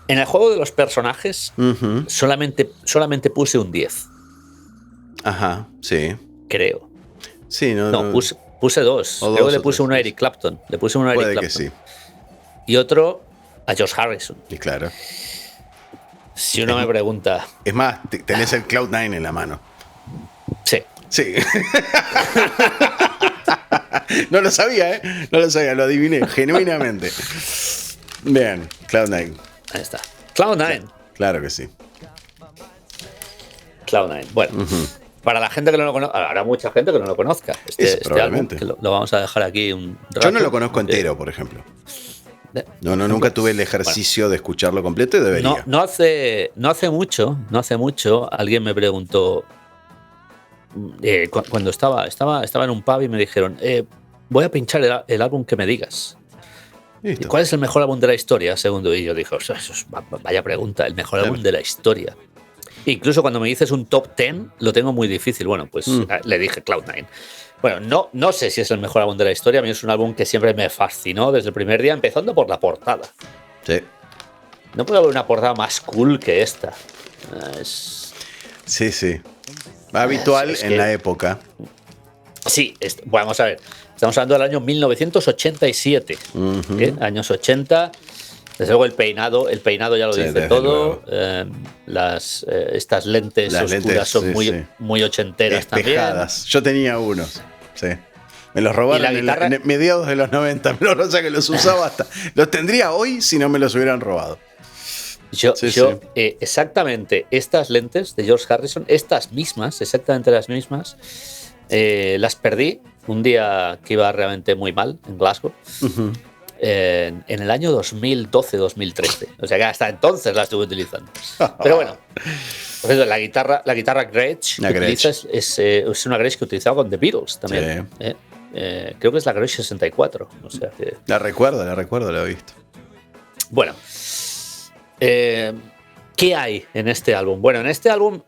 En el juego de los personajes solamente puse un 10. Ajá, sí. Creo. Sí, no puse 2. Creo que le puse uno a Eric Clapton. Puede que sí. Y otro a George Harrison. Y claro. Si uno me pregunta... Es más, tenés el Cloud9 en la mano. Sí. No lo sabía, lo adiviné, genuinamente. Bien, Cloud9. Ahí está. Cloud9. Claro que sí. Cloud9. Bueno, para la gente que no lo conozca, habrá mucha gente que no lo conozca. Probablemente. Álbum, que lo vamos a dejar aquí un rato. Yo no lo conozco entero, por ejemplo. Nunca tuve el ejercicio de escucharlo completo y debería. No hace mucho, alguien me preguntó, cuando estaba en un pub y me dijeron, voy a pinchar el álbum que me digas. ¿Y cuál es el mejor álbum de la historia, según? Y yo dije, eso es, vaya pregunta, el mejor álbum de la historia. Incluso cuando me dices un top 10, lo tengo muy difícil. Bueno, pues le dije Cloud9. Bueno, no sé si es el mejor álbum de la historia. A mí es un álbum que siempre me fascinó desde el primer día, empezando por la portada. Sí. No puede haber una portada más cool que esta. Sí. Habitual en la época. Sí, vamos a ver. Estamos hablando del año 1987. Años 80. Desde luego el peinado ya lo dice todo. Estas lentes oscuras son muy ochenteras espejadas. también. Yo tenía unos, sí. Me los robaron en mediados de los 90. O sea que los usaba hasta... Los tendría hoy si no me los hubieran robado. Exactamente estas lentes de George Harrison, exactamente las mismas, las perdí un día que iba realmente muy mal en Glasgow. En el año 2012-2013. O sea que hasta entonces la estuve utilizando. Pero bueno, pues la guitarra Gretsch que utiliza es una Gretsch que utilizaba con The Beatles también. Sí. Creo que es la Gretsch 64. O sea que... La recuerdo, la he visto. Bueno, ¿qué hay en este álbum? Bueno, en este álbum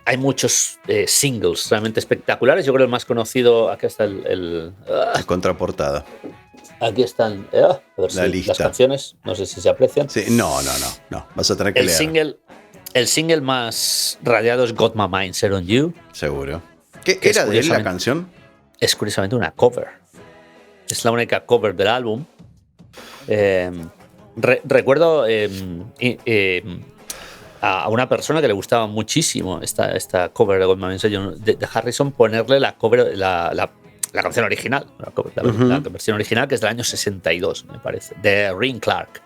hay muchos singles realmente espectaculares. Yo creo el más conocido, aquí está la contraportada. Aquí están a ver si las canciones, no sé si se aprecian. Sí, no. Vas a tener que leer. El single más radiado es Got My Mind Set On You. Seguro. ¿Qué era de él la canción? Es curiosamente una cover. Es la única cover del álbum. Recuerdo a una persona que le gustaba muchísimo esta cover de Got My Mind Set On You de Harrison, ponerle la cover, la canción original, la versión original, que es del año 62, me parece, de Ring Clark.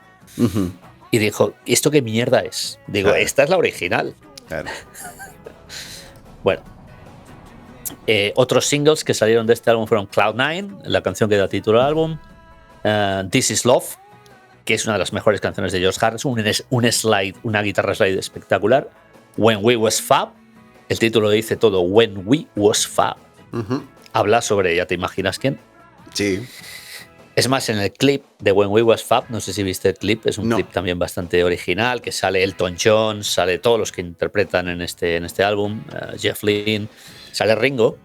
Y dijo, ¿esto qué mierda es? Digo, claro. Esta es la original. Claro. Bueno, otros singles que salieron de este álbum fueron Cloud9, la canción que da título al álbum, This Is Love, que es una de las mejores canciones de George Harrison, una guitarra slide espectacular, When We Was Fab, el título dice todo, When We Was Fab. Habla sobre, ya te imaginas quién. Sí. Es más, en el clip de When We Was Fab, no sé si viste el clip, es un clip también bastante original, que sale Elton John, sale todos los que interpretan en este álbum, Jeff Lynne, sale Ringo,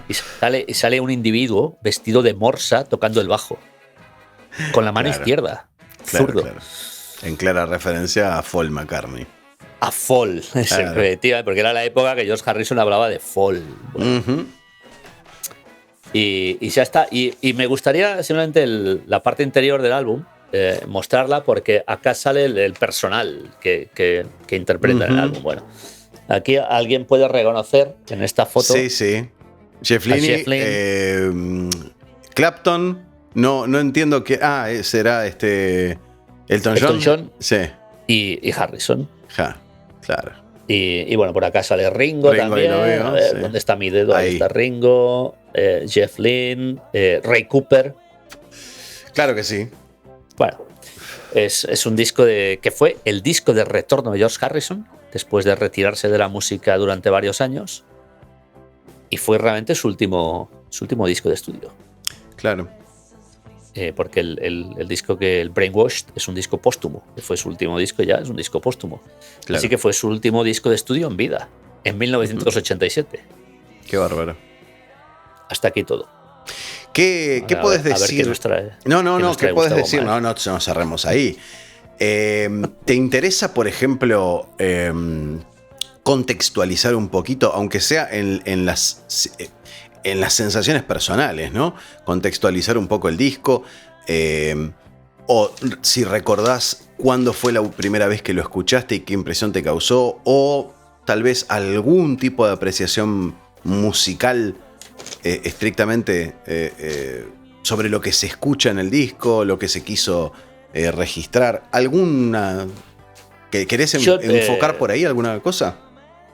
y sale un individuo vestido de morsa tocando el bajo, con la mano izquierda, zurdo. Claro. En clara referencia a Paul McCartney. A Fall, efectivamente, porque era la época que George Harrison hablaba de Fall. Bueno. Y ya está. Y me gustaría simplemente la parte interior del álbum mostrarla, porque acá sale el personal que interpreta el álbum. Bueno, aquí alguien puede reconocer en esta foto. Sí. Jeff Lynne. Clapton. No entiendo qué. Será Elton John. Sí. Y Harrison. Claro. Y bueno, por acá sale Ringo también. Lo veo, a ver, ¿dónde está mi dedo? Ahí está Ringo, Jeff Lynne, Ray Cooper. Claro que sí. Bueno, Es un disco que fue el disco de retorno de George Harrison, después de retirarse de la música durante varios años. Y fue realmente su último disco de estudio. Claro. Porque el disco el Brainwashed es un disco póstumo, que fue su último disco, ya es un disco póstumo. Claro. Así que fue su último disco de estudio en vida, en 1987. Qué bárbaro. Hasta aquí todo. ¿Qué puedes decir? ¿Qué puedes decir? No nos cerremos ahí. ¿Te interesa, por ejemplo, contextualizar un poquito, aunque sea en las sensaciones personales, ¿no? Contextualizar un poco el disco, o si recordás cuándo fue la primera vez que lo escuchaste y qué impresión te causó, o tal vez algún tipo de apreciación musical estrictamente sobre lo que se escucha en el disco, lo que se quiso registrar. ¿Alguna que querés enfocar por ahí alguna cosa?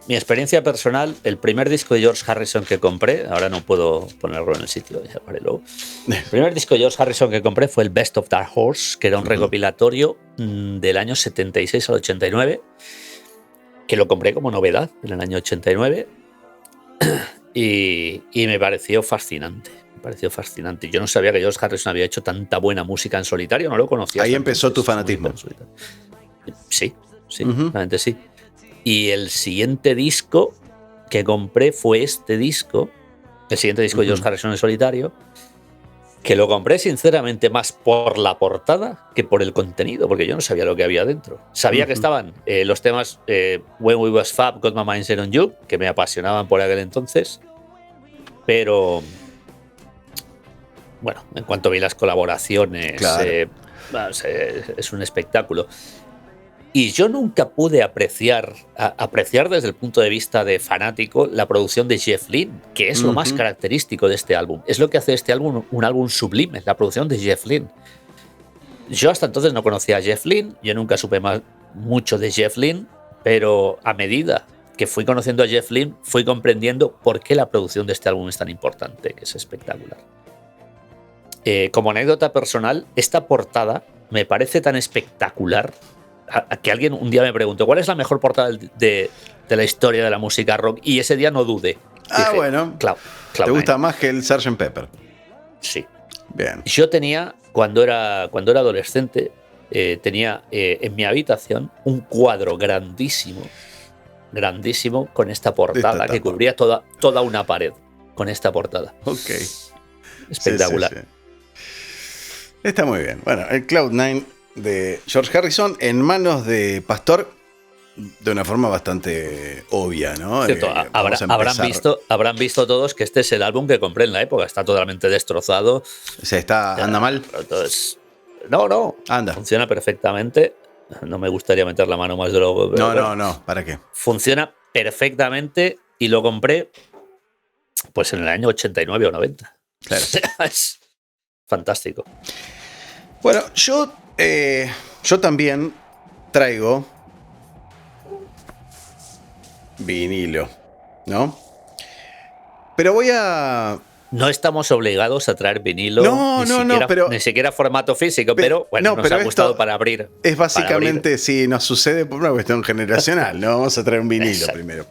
Mi experiencia personal, el primer disco de George Harrison que compré, ahora no puedo ponerlo en el sitio, ya haré luego. El primer disco de George Harrison que compré fue el Best of Dark Horse, que era un recopilatorio del año 76 al 89, que lo compré como novedad en el año 89 y me pareció fascinante. Yo no sabía que George Harrison había hecho tanta buena música en solitario, no lo conocía. Ahí empezó tu fanatismo. Sí, realmente sí. Y el siguiente disco que compré fue este disco, el siguiente disco de George Harrison en solitario, que lo compré sinceramente más por la portada que por el contenido, porque yo no sabía lo que había dentro. Sabía que estaban los temas When We Was Fab, Got My Mind Set On You, que me apasionaban por aquel entonces, pero bueno, en cuanto vi las colaboraciones, claro. Es un espectáculo. Y yo nunca pude apreciar desde el punto de vista de fanático la producción de Jeff Lynne, que es lo más característico de este álbum. Es lo que hace este álbum un álbum sublime, la producción de Jeff Lynne. Yo hasta entonces no conocía a Jeff Lynne, yo nunca supe mucho de Jeff Lynne, pero a medida que fui conociendo a Jeff Lynne, fui comprendiendo por qué la producción de este álbum es tan importante, que es espectacular. Como anécdota personal, esta portada me parece tan espectacular que alguien un día me preguntó ¿cuál es la mejor portada de la historia de la música rock? Y ese día no dudé. Dije, bueno, ¿te gusta más que el Sgt. Pepper? Sí. Bien. Yo tenía, cuando era adolescente, tenía en mi habitación un cuadro grandísimo con esta portada que cubría toda una pared con esta portada. Ok. Espectacular. Sí. Está muy bien. Bueno, el Cloud9 de George Harrison en manos de Pastor de una forma bastante obvia, ¿no? Habrán visto todos que este es el álbum que compré en la época. Está totalmente destrozado. ¿Anda mal? Entonces, no. Anda. Funciona perfectamente. No me gustaría meter la mano más de lo... No. ¿Para qué? Funciona perfectamente y lo compré pues en el año 89 o 90. Claro. Es fantástico. Bueno, yo también traigo vinilo, ¿no? Pero voy a... No estamos obligados a traer vinilo, ni siquiera formato físico, pero bueno, nos ha gustado para abrir. Es básicamente, si nos sucede por una cuestión generacional, no vamos a traer un vinilo primero.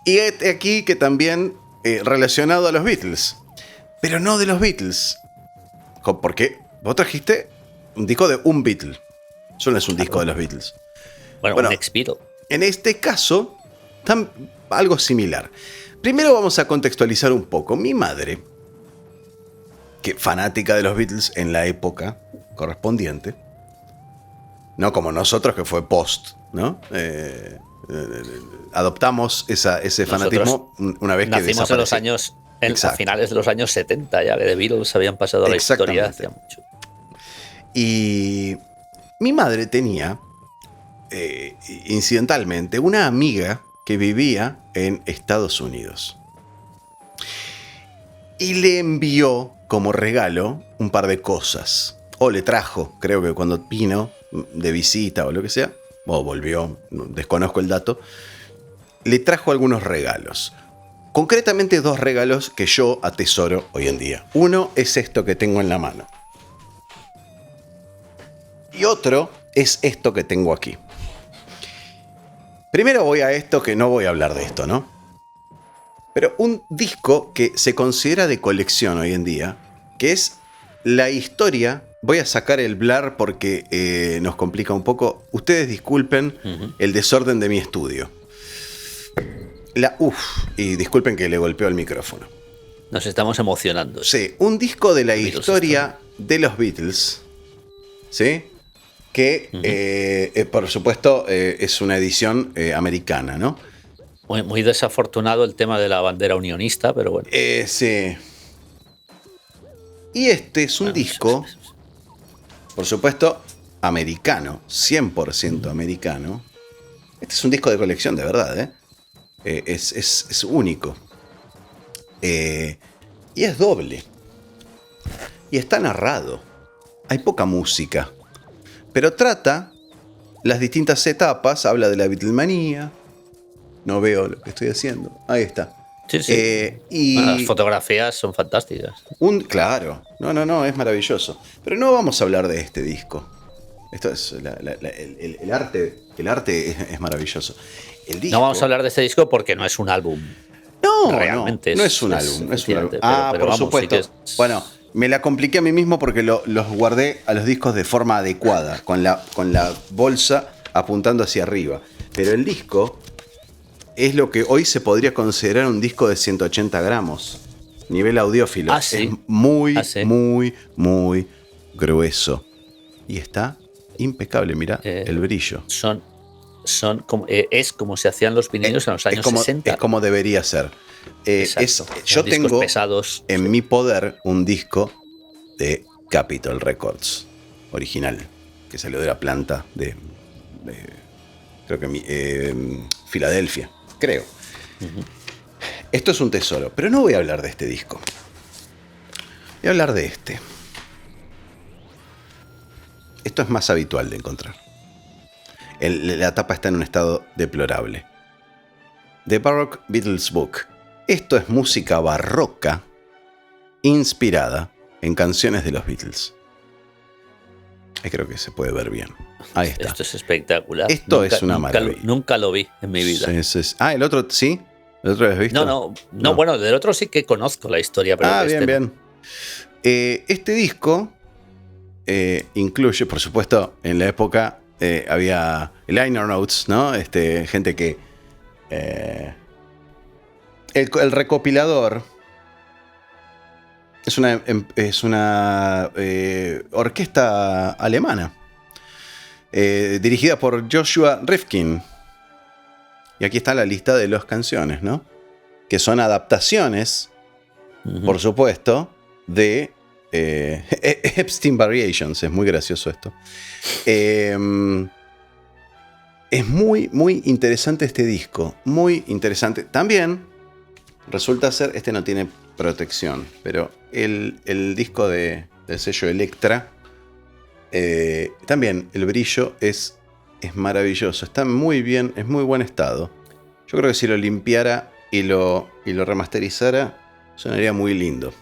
Y aquí que también relacionado a los Beatles, pero no de los Beatles. Porque vos trajiste un disco de un Beatle. Eso no es un disco de los Beatles. Bueno, un ex-Beatle. En este caso, algo similar. Primero vamos a contextualizar un poco. Mi madre, que fanática de los Beatles en la época correspondiente, no como nosotros, que fue post, ¿no? Adoptamos ese fanatismo una vez que nacimos en los años... a finales de los años 70 ya, que The Beatles habían pasado a la historia hace mucho. Y mi madre tenía, incidentalmente, una amiga que vivía en Estados Unidos. Y le envió como regalo un par de cosas. O le trajo, creo que cuando vino de visita o lo que sea, o volvió, desconozco el dato, le trajo algunos regalos. Concretamente 2 regalos que yo atesoro hoy en día. Uno es esto que tengo en la mano. Y otro es esto que tengo aquí. Primero voy a esto, que no voy a hablar de esto, ¿no? Pero un disco que se considera de colección hoy en día, que es la historia. Voy a sacar el blur porque nos complica un poco. Ustedes disculpen el desorden de mi estudio. Y disculpen que le golpeo el micrófono. Nos estamos emocionando. Sí, un disco de la historia de los Beatles, ¿sí? Que, por supuesto, es una edición americana, ¿no? Muy desafortunado el tema de la bandera unionista, pero bueno. Sí. Y este es un disco, por supuesto, americano, 100% americano. Este es un disco de colección, de verdad, ¿eh? Es único. Y es doble. Y está narrado. Hay poca música. Pero trata las distintas etapas. Habla de la Beatlemanía. No veo lo que estoy haciendo. Ahí está. Sí, sí. Y las fotografías son fantásticas. Claro. No, es maravilloso. Pero no vamos a hablar de este disco. Esto es el arte. El arte es maravilloso. El disco, no vamos a hablar de este disco porque no es un álbum. No, realmente no es un álbum. Pero por vamos, supuesto. Sí que Bueno, me la compliqué a mí mismo porque los guardé a los discos de forma adecuada, con la bolsa apuntando hacia arriba. Pero el disco es lo que hoy se podría considerar un disco de 180 gramos. Nivel audiófilo. ¿Sí? Es muy, muy grueso. Y está impecable, mirá, el brillo. Es como se hacían los vinilos en los años 60. Es como debería ser. Yo tengo pesados, en mi poder un disco de Capitol Records original, que salió de la planta de creo que Filadelfia, creo. Esto es un tesoro, pero no voy a hablar de este disco. Voy a hablar de este. Esto es más habitual de encontrar. La tapa está en un estado deplorable. The Baroque Beatles Book. Esto es música barroca inspirada en canciones de los Beatles. Ahí creo que se puede ver bien. Ahí está. Esto es espectacular. Esto es una maravilla. Nunca lo vi en mi vida. El otro sí. ¿El otro has visto? No, bueno, del otro sí que conozco la historia. Pero bien. Este disco incluye, por supuesto, en la época había liner notes, ¿no? Gente que el recopilador es una orquesta alemana dirigida por Joshua Rifkin. Y aquí está la lista de las canciones, ¿no? Que son adaptaciones, por supuesto, de Epstein Variations. Es muy gracioso esto. Es muy, muy interesante este disco. Muy interesante. También resulta ser, este no tiene protección, pero el disco del sello Elektra, también el brillo es maravilloso. Está muy bien, es muy buen estado. Yo creo que si lo limpiara y lo remasterizara, sonaría muy lindo.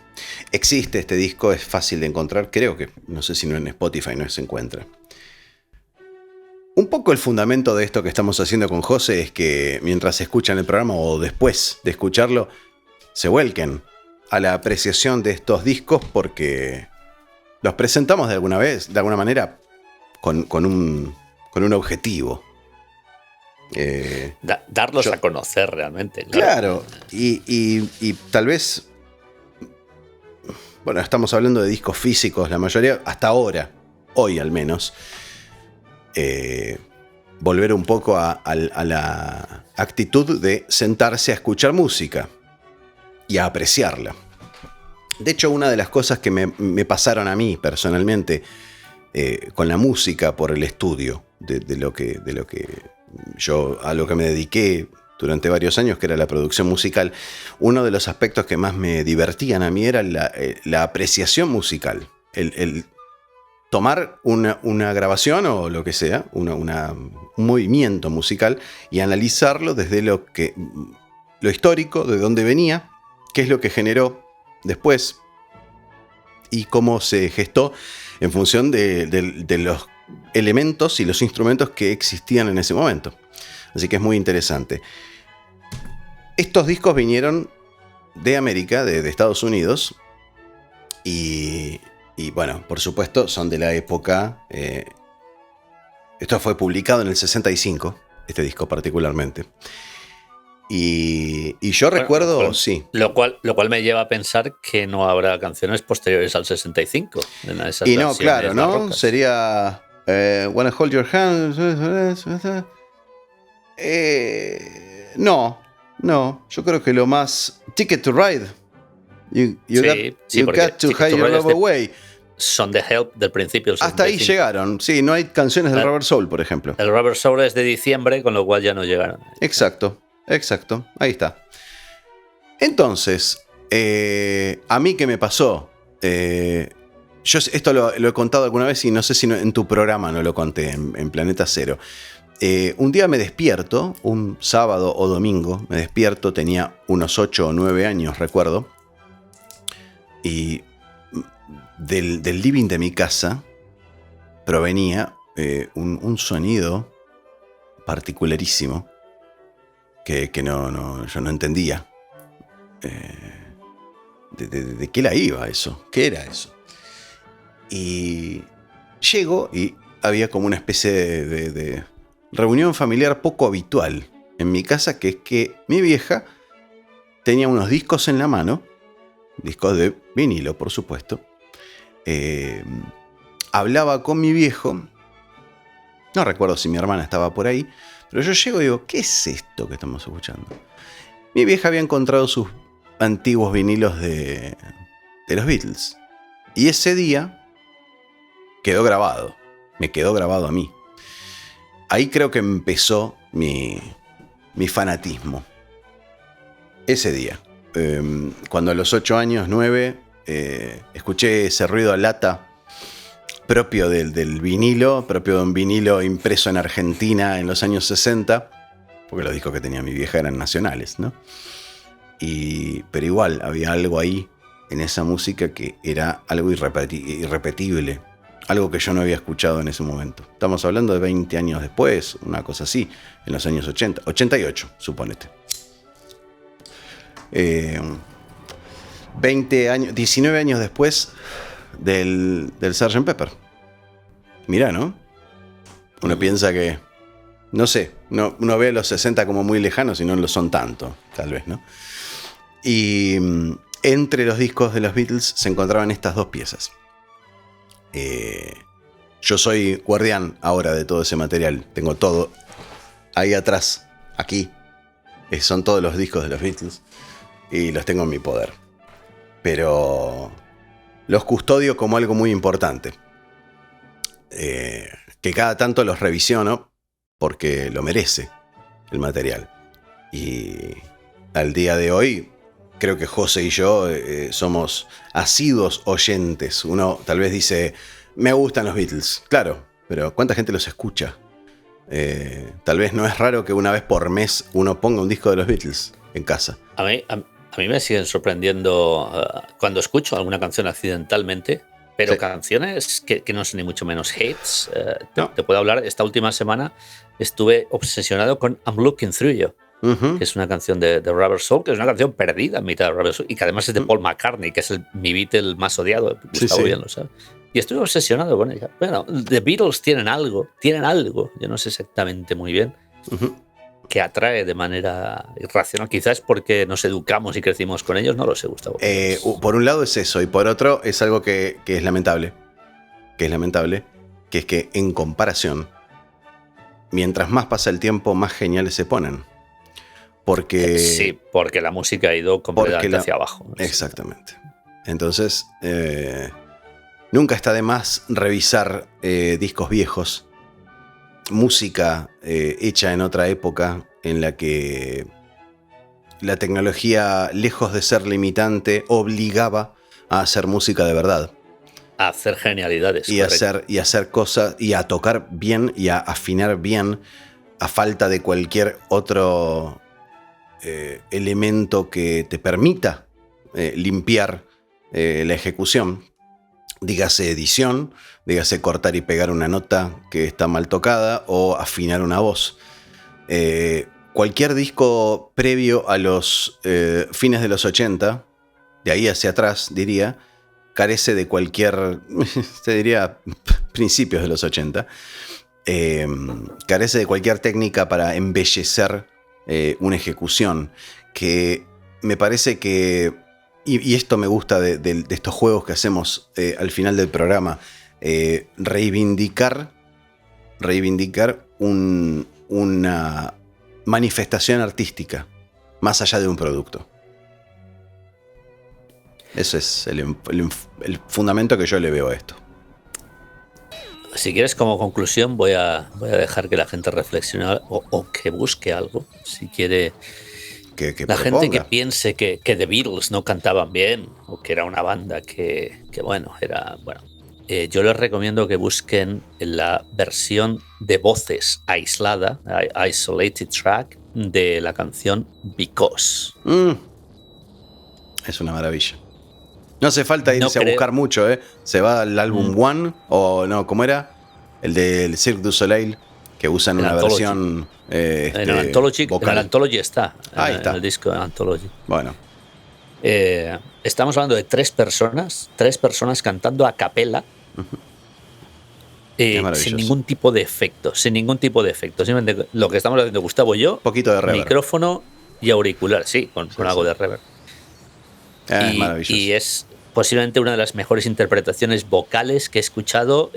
Existe este disco, es fácil de encontrar. Creo que, no sé si no en Spotify no se encuentra. Un poco el fundamento de esto que estamos haciendo con José es que mientras escuchan el programa o después de escucharlo, se vuelquen a la apreciación de estos discos porque los presentamos de alguna manera con un objetivo. Darlos a conocer realmente. Claro, y tal vez, bueno, estamos hablando de discos físicos, la mayoría, hasta ahora, hoy al menos, volver un poco a la actitud de sentarse a escuchar música y a apreciarla. De hecho, una de las cosas que me pasaron a mí personalmente con la música por el estudio de lo que yo a lo que me dediqué durante varios años, que era la producción musical, uno de los aspectos que más me divertían a mí era la apreciación musical. El tomar una grabación o lo que sea, un movimiento musical y analizarlo desde lo histórico, de dónde venía, qué es lo que generó después y cómo se gestó en función de los elementos y los instrumentos que existían en ese momento. Así que es muy interesante. Estos discos vinieron de América, de Estados Unidos, y bueno, por supuesto, son de la época... esto fue publicado en el 65, este disco particularmente. Y yo recuerdo, sí. Lo cual me lleva a pensar que no habrá canciones posteriores al 65. En esas y no, claro, ¿no? Barrocas. Sería Wanna Hold Your Hand. No. Yo creo que lo más... Ticket to Ride. You got to hide your love away. Son The Help del principio. Hasta ahí llegaron. Sí, no hay canciones del Rubber Soul, por ejemplo. El Rubber Soul es de diciembre, con lo cual ya no llegaron. Exacto. Ahí está. Entonces, ¿a mí qué me pasó? Yo esto lo he contado alguna vez y no sé si en tu programa no lo conté, en Planeta Cero. Un día me despierto, un sábado o domingo, tenía unos 8 o 9 años, recuerdo. Y del living de mi casa provenía un sonido particularísimo que yo no entendía. ¿De qué la iba eso? ¿Qué era eso? Y llego y había como una especie de reunión familiar poco habitual en mi casa, que es que mi vieja tenía unos discos en la mano, discos de vinilo, por supuesto. Hablaba con mi viejo, no recuerdo si mi hermana estaba por ahí, pero yo llego y digo, ¿qué es esto que estamos escuchando? Mi vieja había encontrado sus antiguos vinilos de los Beatles, y ese día me quedó grabado a mí. Ahí creo que empezó mi fanatismo. Ese día, cuando a los 8 años, 9, escuché ese ruido a lata propio del vinilo, propio de un vinilo impreso en Argentina en los años 60, porque los discos que tenía mi vieja eran nacionales, ¿no? Pero igual había algo ahí en esa música que era algo irrepetible, algo que yo no había escuchado en ese momento. Estamos hablando de 20 años después, una cosa así, en los años 80, 88, suponete. 19 años después del Sgt. Pepper. Mirá, ¿no? Uno piensa que, no sé, uno ve los 60 como muy lejanos y no lo son tanto, tal vez, ¿no? Y entre los discos de los Beatles se encontraban estas dos piezas. Yo soy guardián ahora de todo ese material. Tengo todo ahí atrás, aquí. Son todos los discos de los Beatles y los tengo en mi poder. Pero los custodio como algo muy importante. Que cada tanto los revisiono porque lo merece el material. Y al día de hoy creo que José y yo somos asiduos oyentes. Uno tal vez dice, me gustan los Beatles. Claro, pero ¿cuánta gente los escucha? Tal vez no es raro que una vez por mes uno ponga un disco de los Beatles en casa. A mí me siguen sorprendiendo cuando escucho alguna canción accidentalmente, pero sí. Canciones que no son ni mucho menos hits. No. Te puedo hablar, esta última semana estuve obsesionado con I'm Looking Through You. Que es una canción de Rubber Soul, que es una canción perdida en mitad de Rubber Soul, y que además es de Paul McCartney, que es mi Beatle más odiado. Gustavo bien lo sabe. Y estuve obsesionado con ella. Bueno, The Beatles tienen algo, yo no sé exactamente muy bien, que atrae de manera irracional. Quizás porque nos educamos y crecimos con ellos, no lo sé, Gustavo. Por un lado es eso, y por otro es algo que es lamentable. Que es que en comparación, mientras más pasa el tiempo, más geniales se ponen. Sí, porque la música ha ido completamente hacia abajo. Exactamente. Entonces, nunca está de más revisar discos viejos, música hecha en otra época en la que la tecnología, lejos de ser limitante, obligaba a hacer música de verdad. A hacer genialidades. Y hacer cosas, y a tocar bien y a afinar bien, a falta de cualquier otro elemento que te permita limpiar la ejecución. dígase edición, dígase cortar y pegar una nota que está mal tocada o afinar una voz. Cualquier disco previo a los fines de los 80, de ahí hacia atrás diría, carece de cualquier, te diría principios de los 80, carece de cualquier técnica para embellecer una ejecución, que me parece que, y esto me gusta de estos juegos que hacemos al final del programa, reivindicar una manifestación artística más allá de un producto. Ese es el fundamento que yo le veo a esto. Si quieres, como conclusión, voy a dejar que la gente reflexione o que busque algo. Si quiere, que la proponga. gente que piense que The Beatles no cantaban bien o que era una banda que bueno, era bueno. Yo les recomiendo que busquen la versión de voces aislada, isolated track, de la canción Because. Es una maravilla. No hace falta irse a buscar mucho, ¿eh? Se va al álbum One, o no, ¿cómo era? El del Cirque du Soleil, que usan una versión en el Anthology, vocal. En el Anthology está. Ahí está. En el disco de Anthology. Bueno. Estamos hablando de tres personas cantando a capela, sin ningún tipo de efecto, Simplemente lo que estamos haciendo Gustavo y yo, poquito de reverb, micrófono y auricular, con algo de reverb. Es maravilloso. Y es posiblemente una de las mejores interpretaciones vocales que he escuchado,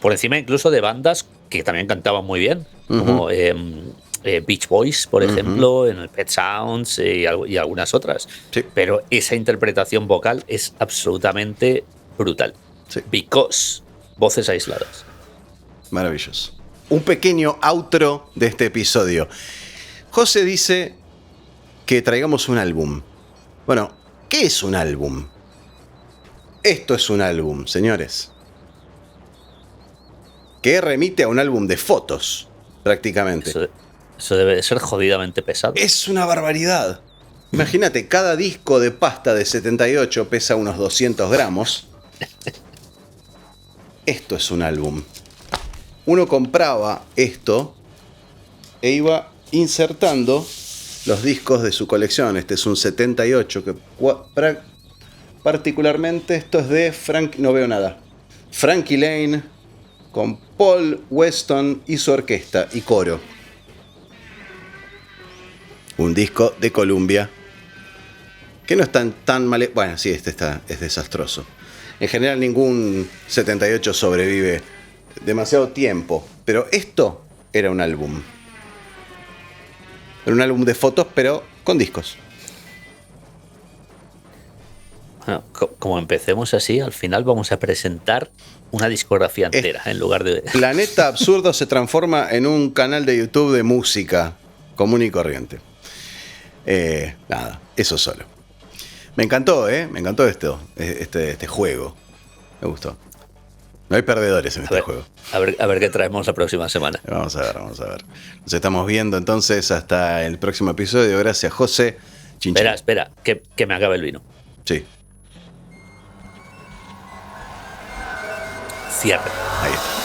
por encima incluso de bandas que también cantaban muy bien, como Beach Boys, por ejemplo, en el Pet Sounds y algunas otras. Sí. Pero esa interpretación vocal es absolutamente brutal. Sí. Because, voces aisladas. Maravilloso. Un pequeño outro de este episodio. José dice que traigamos un álbum. Bueno, ¿qué es un álbum? Esto es un álbum, señores. Que remite a un álbum de fotos, prácticamente. Eso debe de ser jodidamente pesado. Es una barbaridad. Imagínate, cada disco de pasta de 78 pesa unos 200 gramos. Esto es un álbum. Uno compraba esto e iba insertando los discos de su colección. Este es un 78 que particularmente esto es de no veo nada. Frankie Lane con Paul Weston y su orquesta y coro. Un disco de Columbia que no es tan mal. Bueno, sí, este es desastroso. En general ningún 78 sobrevive demasiado tiempo, pero esto era un álbum. Era un álbum de fotos, pero con discos. Bueno, como empecemos así, al final vamos a presentar una discografía entera en lugar de... Planeta Absurdo se transforma en un canal de YouTube de música común y corriente. Nada, eso solo. Me encantó, me encantó este juego. Me gustó. No hay perdedores en este juego. A ver qué traemos la próxima semana. Vamos a ver. Nos estamos viendo entonces hasta el próximo episodio. Gracias, José. Chinchín. Espera, que me acabe el vino. Sí. Cierre. Ahí está.